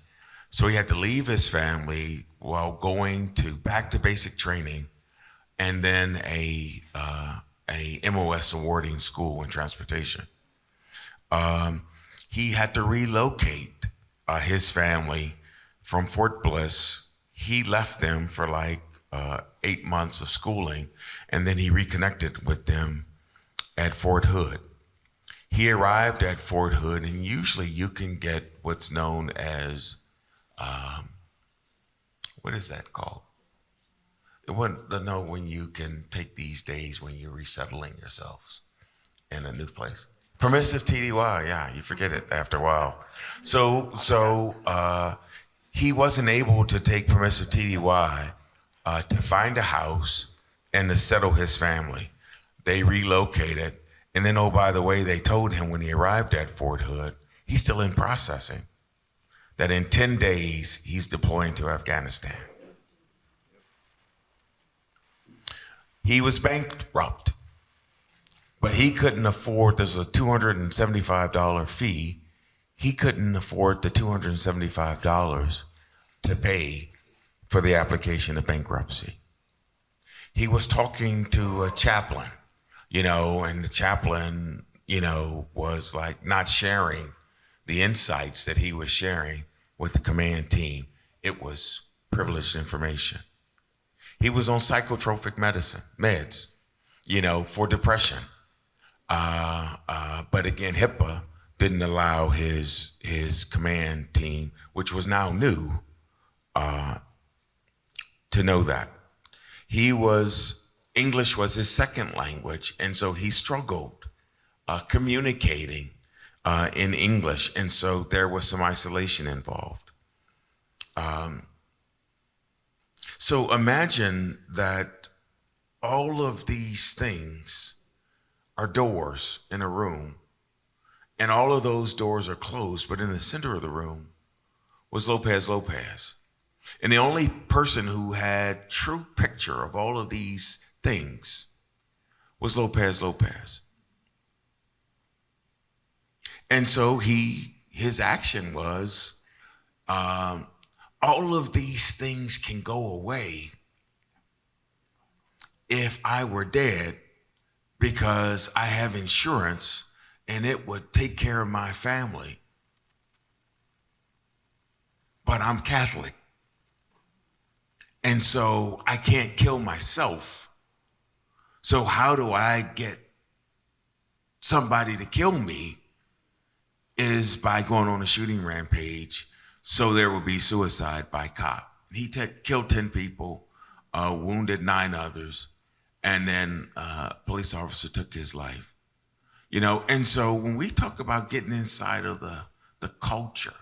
so he had to leave his family while going back to basic training, and then a MOS awarding school in transportation. He had to relocate his family from Fort Bliss. He left them for like 8 months of schooling, and then he reconnected with them at Fort Hood. He arrived at Fort Hood, and usually you can get what's known as, what is that called? When you can take these days when you're resettling yourselves in a new place. Permissive TDY, yeah, you forget it after a while. So he wasn't able to take permissive TDY to find a house and to settle his family. They relocated, and then, oh, by the way, they told him when he arrived at Fort Hood, he's still in processing, that in 10 days, he's deploying to Afghanistan. He was bankrupt, but he couldn't afford, there's a $275 fee. He couldn't afford the $275 to pay for the application of bankruptcy. He was talking to a chaplain, and the chaplain, was like not sharing the insights that he was sharing with the command team. It was privileged information. He was on psychotropic meds, for depression. But again, HIPAA didn't allow his command team, which was now new, to know that. English was his second language, and so he struggled communicating in English, and so there was some isolation involved. So imagine that all of these things are doors in a room, and all of those doors are closed, but in the center of the room was Lopez. And the only person who had true picture of all of these things was Lopez. And so his action was, all of these things can go away if I were dead, because I have insurance and it would take care of my family. But I'm Catholic, and so I can't kill myself. So how do I get somebody to kill me? Is by going on a shooting rampage, so there will be suicide by cop. He killed 10 people, wounded 9 others, and then a police officer took his life. And so when we talk about getting inside of the culture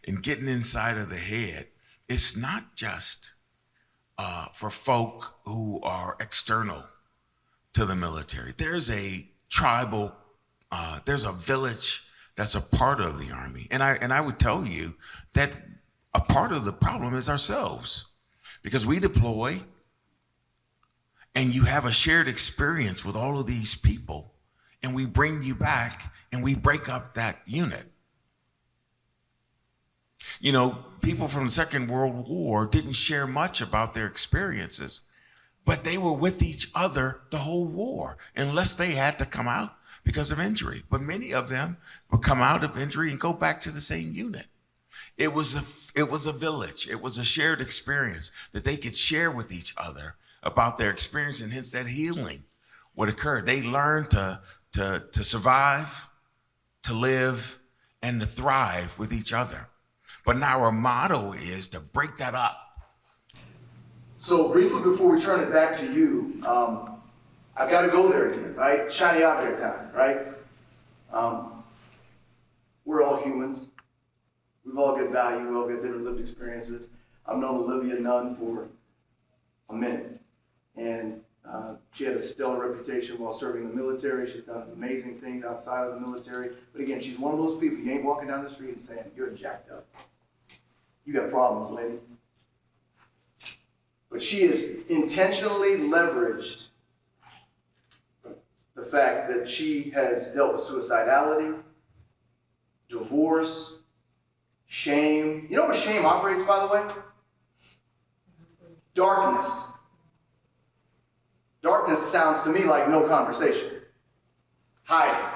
and getting inside of the head, it's not just for folk who are external to the military. There's a tribal, there's a village that's a part of the Army. And I would tell you that a part of the problem is ourselves, because we deploy and you have a shared experience with all of these people, and we bring you back and we break up that unit. People from the Second World War didn't share much about their experiences, but they were with each other the whole war, unless they had to come out because of injury. But many of them would come out of injury and go back to the same unit. It was a village. It was a shared experience that they could share with each other about their experience, and hence that healing would occur. They learned to survive, to live, and to thrive with each other. But now our motto is to break that up.
So briefly before we turn it back to you, I got to go there again, right? Shiny object time, right? We're all humans. We've all got value. We all got different lived experiences. I've known Olivia Nunn for a minute, and she had a stellar reputation while serving the military. She's done amazing things outside of the military. But again, she's one of those people, you ain't walking down the street and saying, you're jacked up. You got problems, lady. But she has intentionally leveraged the the fact that she has dealt with suicidality, divorce, shame. You know where shame operates, by the way? Darkness. Darkness sounds to me like no conversation. Hiding.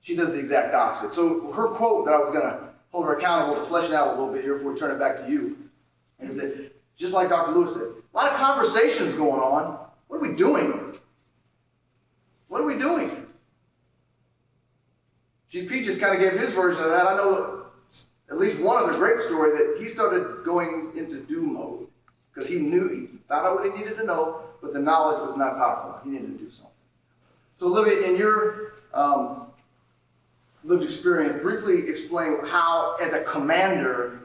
She does the exact opposite. So her quote that I was going to hold her accountable to flesh it out a little bit here before we turn it back to you is that, just like Dr. Lewis said, a lot of conversations going on. What are we doing? What are we doing? GP just kind of gave his version of that. I know at least one other great story that he started going into do mode because he found out what he needed to know, but the knowledge was not powerful enough. He needed to do something. So Olivia, in your lived experience, briefly explain how, as a commander,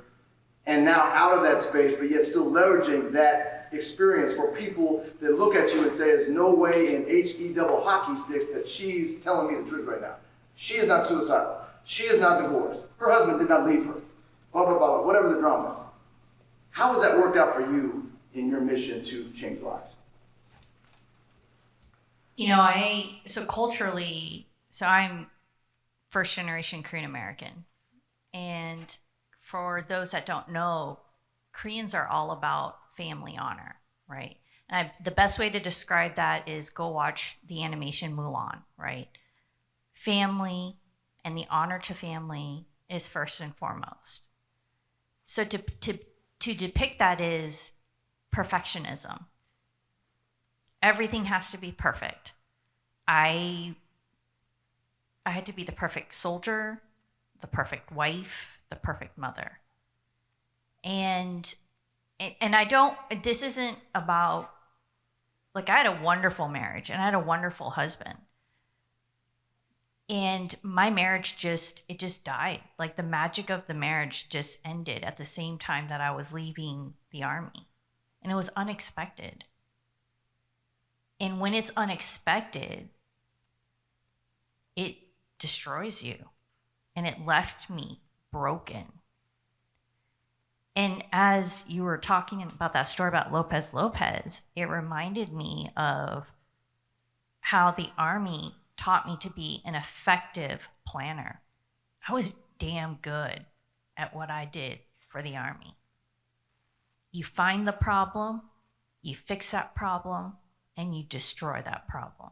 and now out of that space, but yet still leveraging that experience for people that look at you and say, there's no way in HE double hockey sticks that she's telling me the truth right now. She is not suicidal. She is not divorced. Her husband did not leave her. Blah, blah, blah, whatever the drama is. How has that worked out for you in your mission to change lives?
You know, culturally, I'm first generation Korean American. And for those that don't know, Koreans are all about family honor, right? And the best way to describe that is go watch the animation Mulan, right? Family and the honor to family is first and foremost. So to depict that is perfectionism. Everything has to be perfect. I had to be the perfect soldier, the perfect wife, the perfect mother. And this isn't about, like, I had a wonderful marriage and I had a wonderful husband. And my marriage just died. Like, the magic of the marriage just ended at the same time that I was leaving the Army. And it was unexpected. And when it's unexpected, it destroys you. And it left me broken. And as you were talking about that story about Lopez, it reminded me of how the Army taught me to be an effective planner. I was damn good at what I did for the Army. You find the problem, you fix that problem, and you destroy that problem.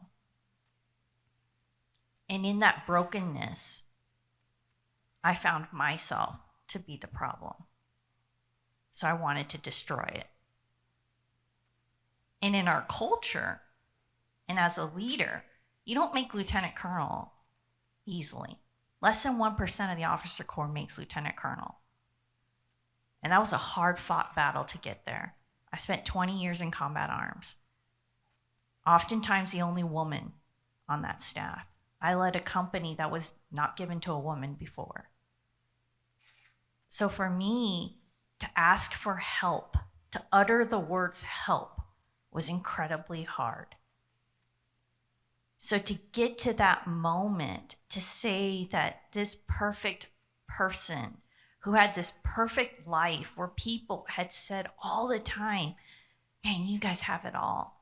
And in that brokenness, I found myself to be the problem. So I wanted to destroy it. And in our culture, and as a leader, you don't make lieutenant colonel easily. Less than 1% of the officer corps makes lieutenant colonel. And that was a hard-fought battle to get there. I spent 20 years in combat arms. Oftentimes the only woman on that staff. I led a company that was not given to a woman before. So for me, to ask for help, to utter the words help, was incredibly hard. So to get to that moment, to say that this perfect person who had this perfect life where people had said all the time, man, you guys have it all.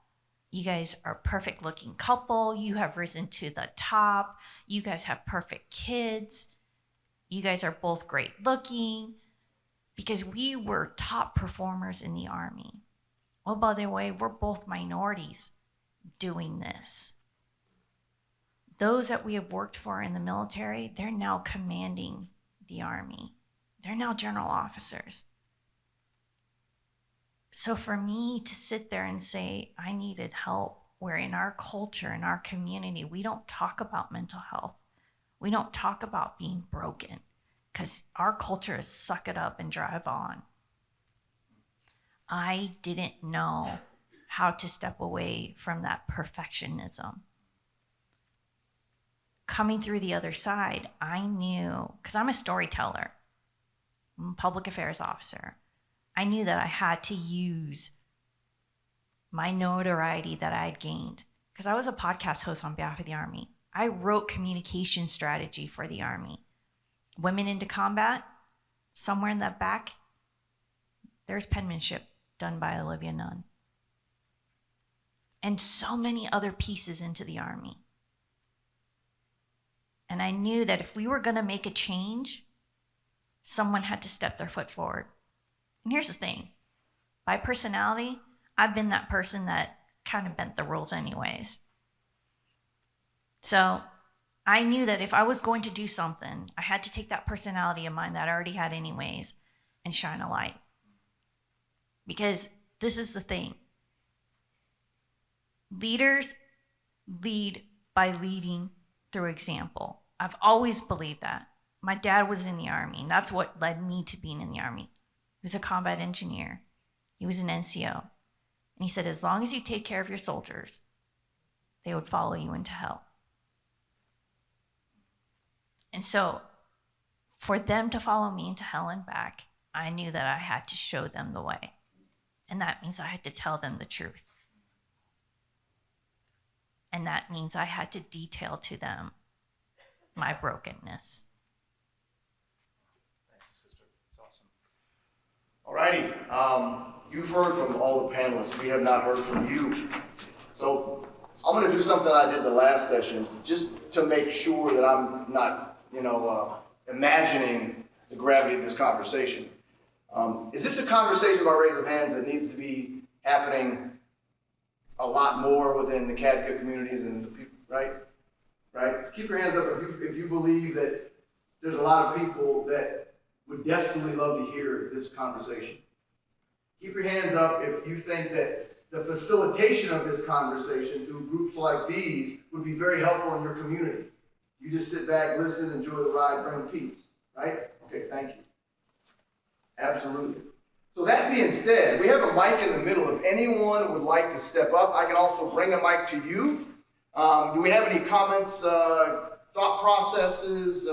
You guys are a perfect looking couple. You have risen to the top. You guys have perfect kids. You guys are both great looking. Because we were top performers in the Army. Oh, by the way, we're both minorities doing this. Those that we have worked for in the military, they're now commanding the Army. They're now general officers. So for me to sit there and say, I needed help, where in our culture, in our community, we don't talk about mental health. We don't talk about being broken. Because our culture is suck it up and drive on. I didn't know how to step away from that perfectionism. Coming through the other side, I knew, because I'm a storyteller, I'm a public affairs officer, I knew that I had to use my notoriety that I had gained. Because I was a podcast host on behalf of the Army. I wrote communication strategy for the Army. Women into combat, somewhere in that back, there's penmanship done by Olivia Nunn. And so many other pieces into the Army. And I knew that if we were going to make a change, someone had to step their foot forward. And here's the thing. By personality, I've been that person that kind of bent the rules anyways. So I knew that if I was going to do something, I had to take that personality of mine that I already had anyways and shine a light. Because this is the thing. Leaders lead by leading through example. I've always believed that. My dad was in the Army, and that's what led me to being in the Army. He was a combat engineer. He was an NCO. And he said, as long as you take care of your soldiers, they would follow you into hell. And so for them to follow me into hell and back, I knew that I had to show them the way. And that means I had to tell them the truth. And that means I had to detail to them my brokenness.
Thank you, sister. It's awesome. All righty. You've heard from all the panelists. We have not heard from you. So I'm going to do something I did the last session, just to make sure that I'm not, imagining the gravity of this conversation. Is this a conversation by raise of hands that needs to be happening a lot more within the CADCA communities and the people, right? Right? Keep your hands up if you believe that there's a lot of people that would desperately love to hear this conversation. Keep your hands up if you think that the facilitation of this conversation through groups like these would be very helpful in your community. You just sit back, listen, enjoy the ride, bring peace, right? Okay, thank you. Absolutely. So that being said, we have a mic in the middle. If anyone would like to step up, I can also bring a mic to you. Do we have any comments, thought processes,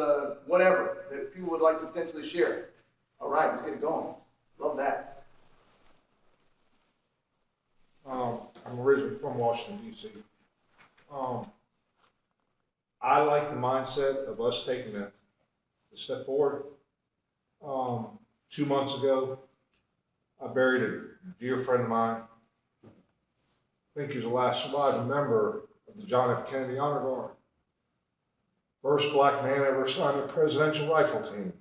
whatever, that people would like to potentially share? All right, let's get it going. Love that.
I'm originally from Washington, D.C. I like the mindset of us taking a step forward. 2 months ago, I buried a dear friend of mine. I think he was the last surviving member of the John F. Kennedy Honor Guard. First black man ever assigned to the Presidential Rifle Team.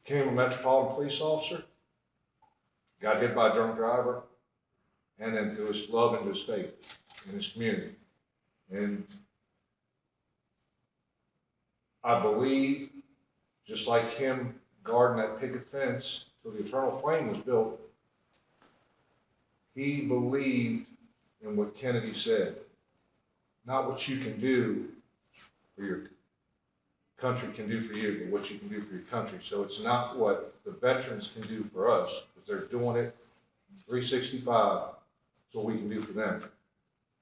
Became a Metropolitan Police officer. Got hit by a drunk driver. And then through his love and his faith in his community. And I believe, just like him guarding that picket fence till the eternal flame was built, he believed in what Kennedy said. Not what you can do for your country can do for you, but what you can do for your country. So it's not what the veterans can do for us, because they're doing it 365. It's what we can do for them.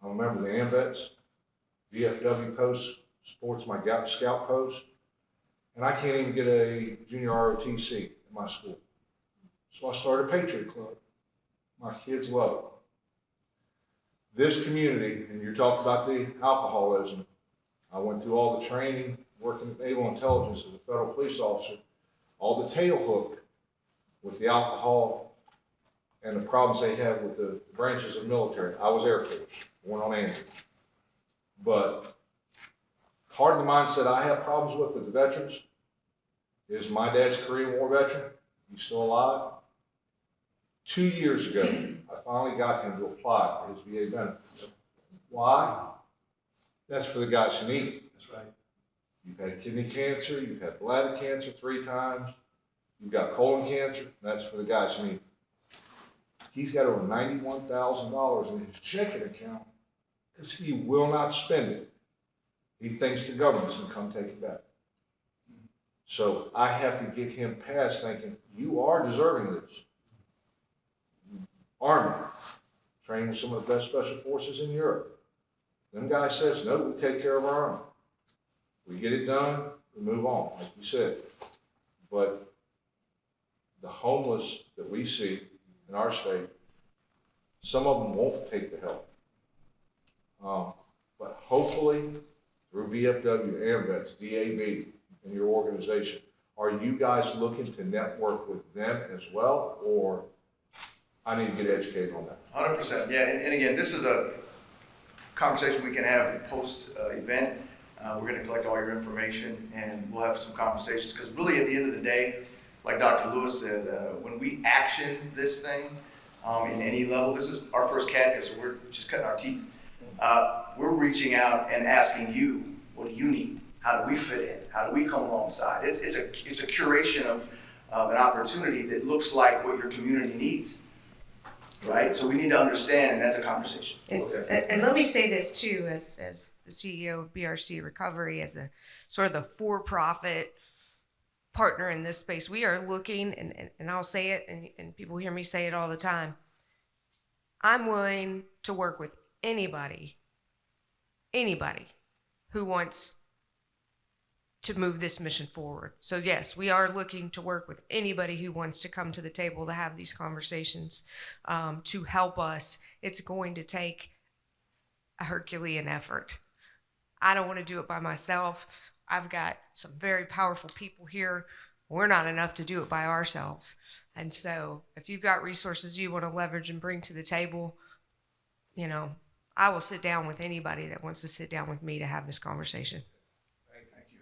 I remember the AMVETS, VFW post supports my scout post, and I can't even get a junior ROTC at my school. So I started a Patriot Club. My kids love it. This community, and you talked about the alcoholism, I went through all the training, working with naval intelligence as a federal police officer, all the tail hook with the alcohol and the problems they have with the branches of the military. I was Air Force, went on Andrew. But part of the mindset I have problems with the veterans is my dad's Korean War veteran. He's still alive. 2 years ago, I finally got him to apply for his VA benefits. Why? That's for the guys who need it. That's right. You've had kidney cancer, you've had bladder cancer 3 times, you've got colon cancer, that's for the guys who need it. He's got over $91,000 in his checking account because he will not spend it. He thinks the government's going to come take it back. So I have to get him past thinking, you are deserving of this. Army, trained with some of the best special forces in Europe. Them guys says, no, we take care of our own. We get it done, we move on, like you said. But the homeless that we see in our state, some of them won't take the help. But hopefully, through VFW, AMVETS, DAB, and your organization, are you guys looking to network with them as well, or I need to get educated on that?
100%, yeah, and again, this is a conversation we can have post-event.
We're going to collect all your information, and we'll have some conversations, because really at the end of the day, like Dr. Lewis said, when we action this thing in any level, this is our first CADCA, so we're just cutting our teeth. We're reaching out and asking you, what do you need? How do we fit in? How do we come alongside? It's a curation of an opportunity that looks like what your community needs, right? So we need to understand, and that's a conversation.
And let me say this too, as the CEO of BRC Recovery, as a sort of the for-profit partner in this space, we are looking, and I'll say it, and people hear me say it all the time, I'm willing to work with anybody who wants to move this mission forward. So yes, we are looking to work with anybody who wants to come to the table to have these conversations, to help us. It's going to take a Herculean effort. I don't want to do it by myself. I've got some very powerful people here. We're not enough to do it by ourselves. And so if you've got resources you want to leverage and bring to the table, you know, I will sit down with anybody that wants to sit down with me to have this conversation.
Thank you.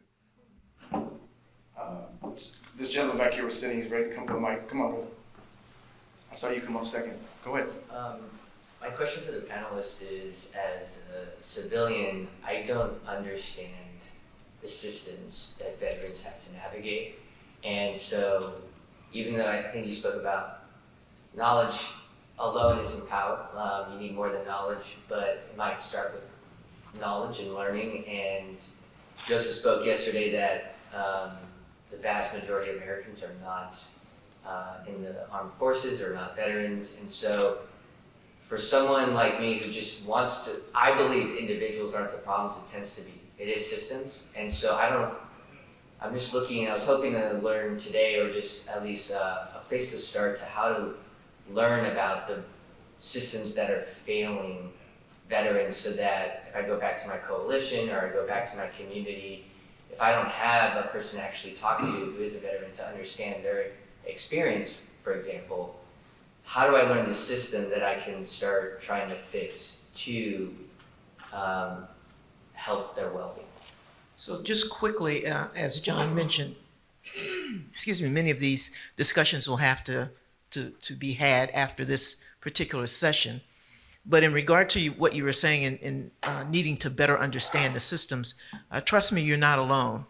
This gentleman back here was sitting, he's ready to come to the mic. Come on, brother. I saw you come up second. Go ahead.
My question for the panelists is, as a civilian, I don't understand the systems that veterans have to navigate. And so, even though I think you spoke about knowledge alone isn't power, you need more than knowledge, but it might start with knowledge and learning. And Joseph spoke yesterday that the vast majority of Americans are not in the armed forces or not veterans. And so, for someone like me who just wants to, I believe individuals aren't the problems, it tends to be, it is systems. And so I'm just looking, I was hoping to learn today, or just at least a place to start to how to learn about the systems that are failing veterans, so that if I go back to my coalition or I go back to my community, if I don't have a person to actually talk to who is a veteran to understand their experience, for example, how do I learn the system that I can start trying to fix to help their well-being?
So just quickly, as John mentioned, excuse me, many of these discussions will have to be had after this particular session. But in regard to what you were saying in needing to better understand the systems, trust me, you're not alone.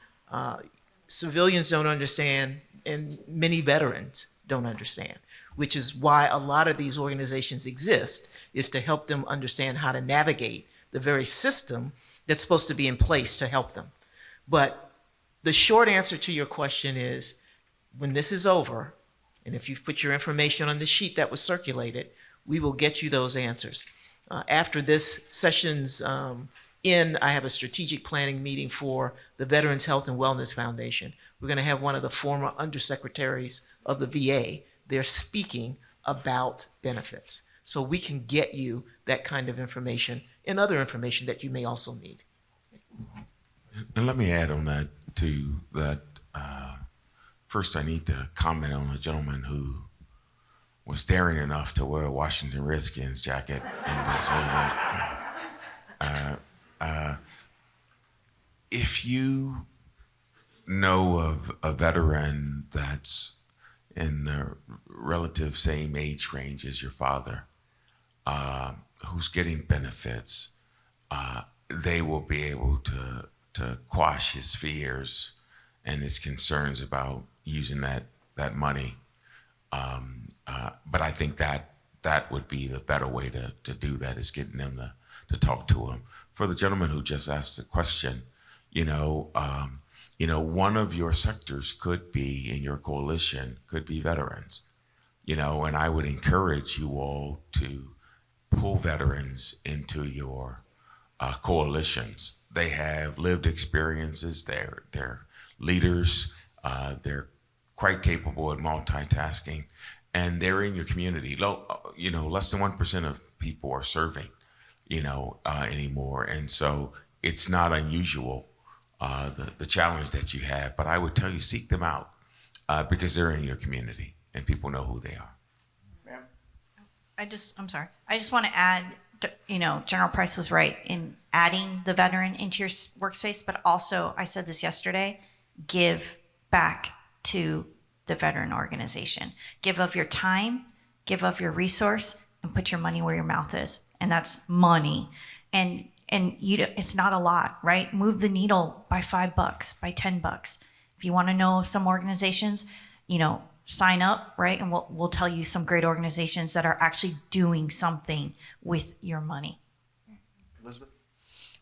Civilians don't understand, and many veterans don't understand, which is why a lot of these organizations exist, is to help them understand how to navigate the very system that's supposed to be in place to help them. But the short answer to your question is, when this is over, and if you've put your information on the sheet that was circulated, we will get you those answers. After this session's end, I have a strategic planning meeting for the Veterans Health and Wellness Foundation. We're going to have one of the former undersecretaries of the VA there speaking about benefits. So we can get you that kind of information and other information that you may also need.
And let me add on that too, that first I need to comment on a gentleman who was daring enough to wear a Washington Redskins jacket in this movement. If you know of a veteran that's in the relative same age range as your father, who's getting benefits, they will be able to quash his fears and his concerns about using that money. But I think that would be the better way to do that, is getting them to talk to him. For the gentleman who just asked the question, one of your sectors could be, in your coalition, could be veterans. And I would encourage you all to pull veterans into your coalitions. They have lived experiences, they're leaders, they're quite capable at multitasking, and they're in your community. Less than 1% of people are serving, anymore. And so it's not unusual, the challenge that you have, but I would tell you, seek them out because they're in your community and people know who they are.
I'm sorry. I just want to add, General Price was right in adding the veteran into your workspace, but also, I said this yesterday, give back to the veteran organization. Give of your time, give of your resource, and put your money where your mouth is. And that's money. And it's not a lot, right? Move the needle by $5, by $10. If you want to know some organizations, sign up, right? And we'll tell you some great organizations that are actually doing something with your money.
Elizabeth?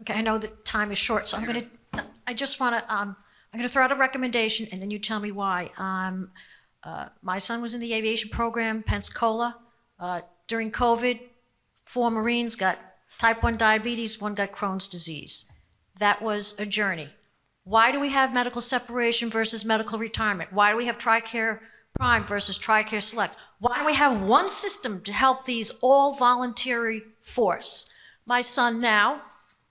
Okay, I know that time is short, so I'm going to throw out a recommendation, and then you tell me why. My son was in the aviation program, Pensacola. During COVID, 4 Marines got type 1 diabetes, 1 got Crohn's disease. That was a journey. Why do we have medical separation versus medical retirement? Why do we have TRICARE Prime versus TRICARE Select? Why do we have one system to help these all voluntary force? My son now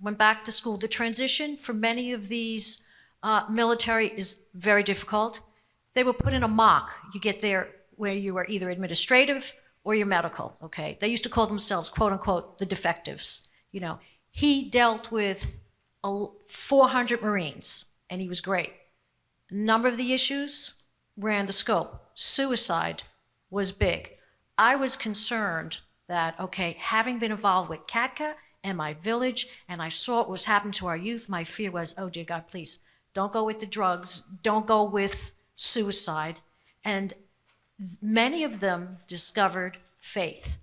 went back to school. The transition for many of these military is very difficult. They were put in a mock. You get there where you are either administrative or you're medical, okay? They used to call themselves, quote unquote, the defectives. He dealt with 400 Marines, and he was great. A number of the issues ran the scope. Suicide was big. I was concerned that, okay, having been involved with CADCA and my village, and I saw what was happening to our youth, my fear was, oh dear God, please, don't go with the drugs, don't go with suicide. And many of them discovered faith.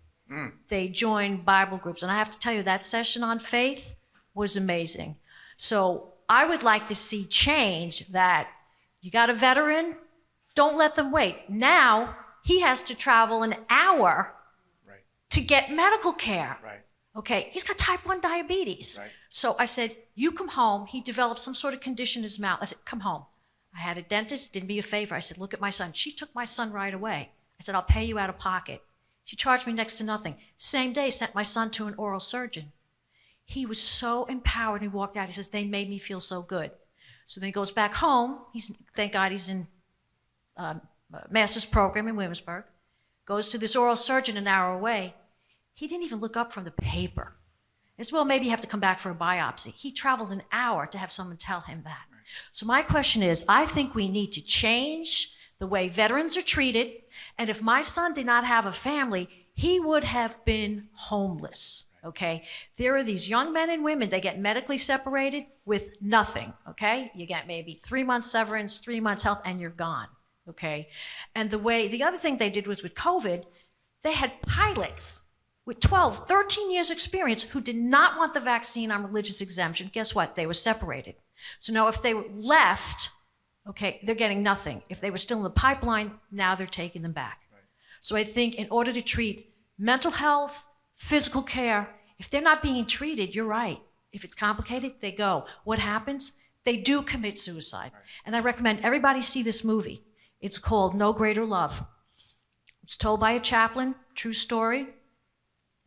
They joined Bible groups. And I have to tell you, that session on faith was amazing. So I would like to see change that you got a veteran, don't let them wait. Now he has to travel an hour to get medical care. Okay, he's got type 1 diabetes. So I said, you come home. He developed some sort of condition in his mouth. I said, come home. I had a dentist, did me a favor. I said, look at my son. She took my son right away. I said, I'll pay you out of pocket. She charged me next to nothing. Same day, sent my son to an oral surgeon. He was so empowered. He walked out. He says, they made me feel so good. So then he goes back home. Thank God he's in master's program in Williamsburg. Goes to this oral surgeon an hour away. He didn't even look up from the paper. As well, maybe you have to come back for a biopsy. He traveled an hour to have someone tell him that. So my question is, I think we need to change the way veterans are treated. And if my son did not have a family, he would have been homeless, okay? There are these young men and women, they get medically separated with nothing, okay? You get maybe 3 months severance, 3 months health, and you're gone, okay? And the other thing they did was with COVID, they had pilots with 12, 13 years experience who did not want the vaccine on religious exemption. Guess what? They were separated. So now if they were left, okay, they're getting nothing. If they were still in the pipeline, now they're taking them back. So I think in order to treat mental health, physical care, if they're not being treated, you're right. If it's complicated, they go. What happens? They do commit suicide. And I recommend everybody see this movie. It's called No Greater Love. It's told by a chaplain, true story.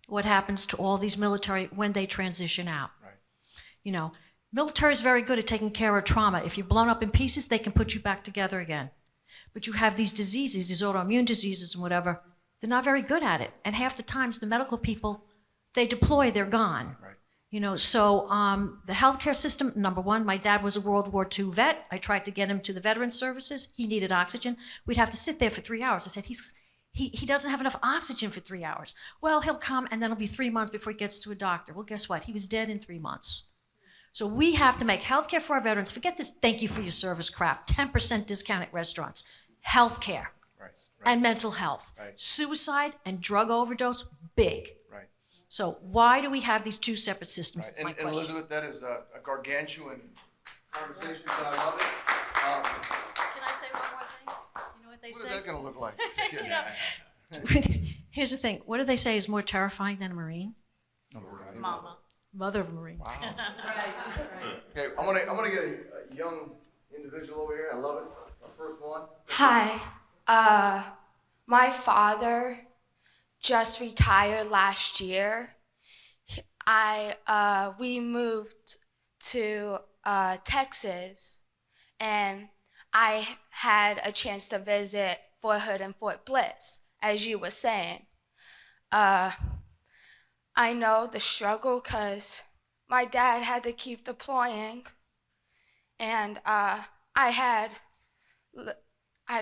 What happens to all these military when they transition out. Military is very good at taking care of trauma. If you're blown up in pieces, they can put you back together again. But you have these diseases, these autoimmune diseases and whatever, they're not very good at it. And half the times the medical people, they deploy, they're gone. So the healthcare system, number one, my dad was a World War II vet. I tried to get him to the veteran services. He needed oxygen. We'd have to sit there for 3 hours. I said, he doesn't have enough oxygen for 3 hours. Well, he'll come and then it'll be 3 months before he gets to a doctor. Well, guess what? He was dead in 3 months. So we have to make healthcare for our veterans. Forget this thank you for your service crap. 10% discount at restaurants. Healthcare and mental health. Suicide and drug overdose, big. So why do we have these two separate systems?
And Elizabeth, that is a gargantuan conversation, but I love it.
Can I say one more thing? You know what they say?
What is that going to look like? Just kidding.
Here's the thing. What do they say is more terrifying than a Marine?
Mama.
Mother of a Marine.
Wow. Okay, I'm gonna get a young individual over here. I love it. My first one.
Hi. My father just retired last year. We moved to Texas, and I had a chance to visit Fort Hood and Fort Bliss, as you were saying. I know the struggle because my dad had to keep deploying, and I didn't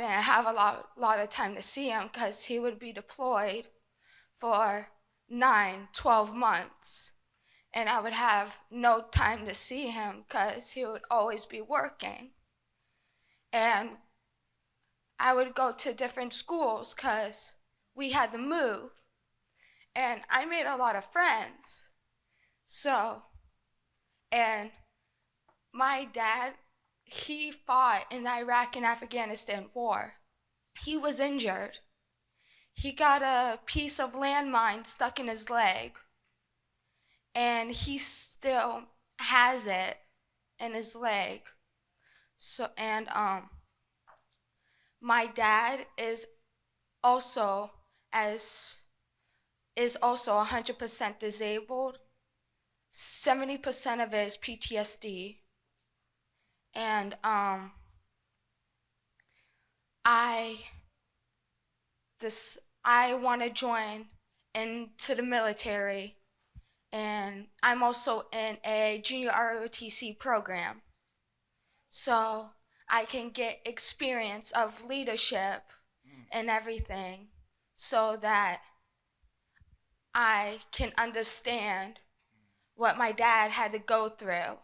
have a lot of time to see him because he would be deployed for 9-12 months, and I would have no time to see him because he would always be working. And I would go to different schools because we had to move, and I made a lot of friends. So, and my dad, he fought in the Iraq and Afghanistan war. He was injured. He got a piece of landmine stuck in his leg, and he still has it in his leg. So, and my dad is also 100% disabled. 70% of it is PTSD. And I want to join into the military, and I'm also in a junior ROTC program, so I can get experience of leadership and everything, so that I can understand what my dad had to go through.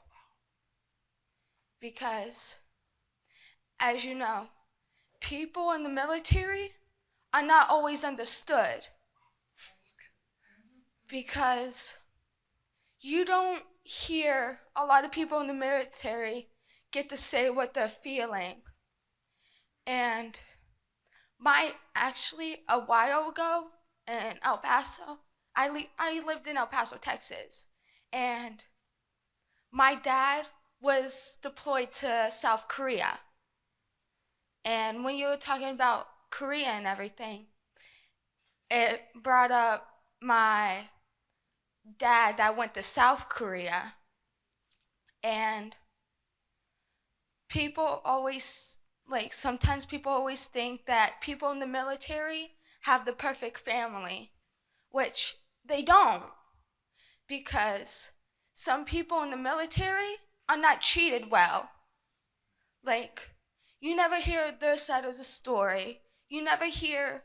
Because, as you know, people in the military are not always understood, because you don't hear a lot of people in the military get to say what they're feeling. And actually, a while ago in El Paso, I lived in El Paso, Texas, and my dad was deployed to South Korea. And when you were talking about Korea and everything, it brought up my dad that went to South Korea. And people always, sometimes people always think that people in the military have the perfect family, which they don't, because some people in the military are not treated well. You never hear their side of the story. You never hear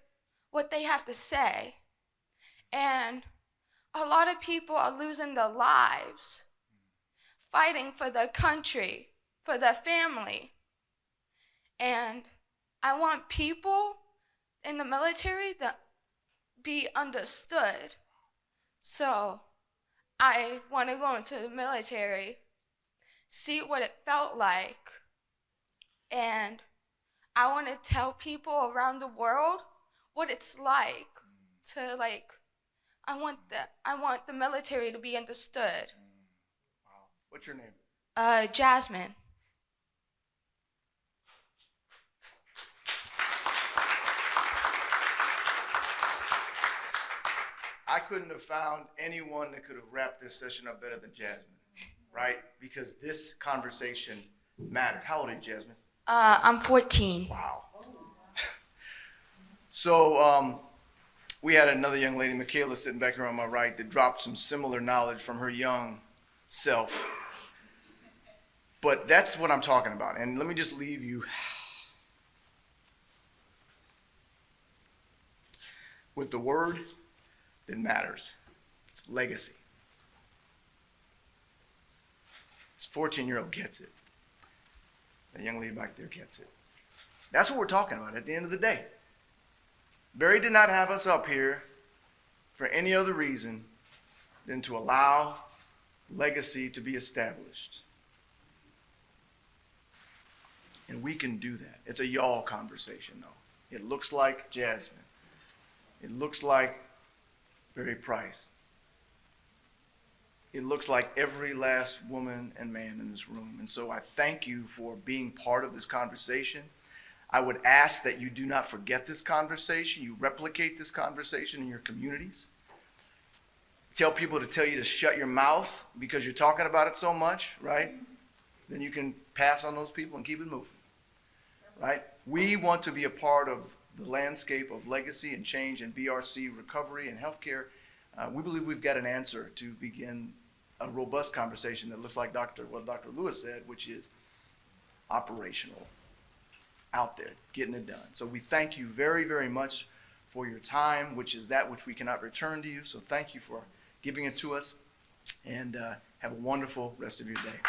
what they have to say. And a lot of people are losing their lives fighting for their country, for their family. And I want people in the military to be understood. So I want to go into the military, see what it felt like, and I want to tell people around the world what it's like to I want the military to be understood.
Wow. What's your name?
Jasmine.
I couldn't have found anyone that could have wrapped this session up better than Jasmine, right? Because this conversation mattered. How old are you, Jasmine?
I'm 14.
Wow. So we had another young lady, Michaela, sitting back here on my right, that dropped some similar knowledge from her young self. But that's what I'm talking about. And let me just leave you with the word that matters. It's legacy. This 14-year-old gets it. That young lady back there gets it. That's what we're talking about at the end of the day. Barrye did not have us up here for any other reason than to allow legacy to be established. And we can do that. It's a y'all conversation, though. It looks like Jasmine. It looks like Barrye Price. It looks like every last woman and man in this room. And so I thank you for being part of this conversation. I would ask that you do not forget this conversation. You replicate this conversation in your communities. Tell people to tell you to shut your mouth because you're talking about it so much, right? Then you can pass on those people and keep it moving, right? We want to be a part of the landscape of legacy and change and BRC recovery and healthcare we believe we've got an answer to begin a robust conversation that looks like what Dr. Lewis said, which is operational, out there, getting it done. So we thank you very, very much for your time, which is that which we cannot return to you. So thank you for giving it to us, and have a wonderful rest of your day.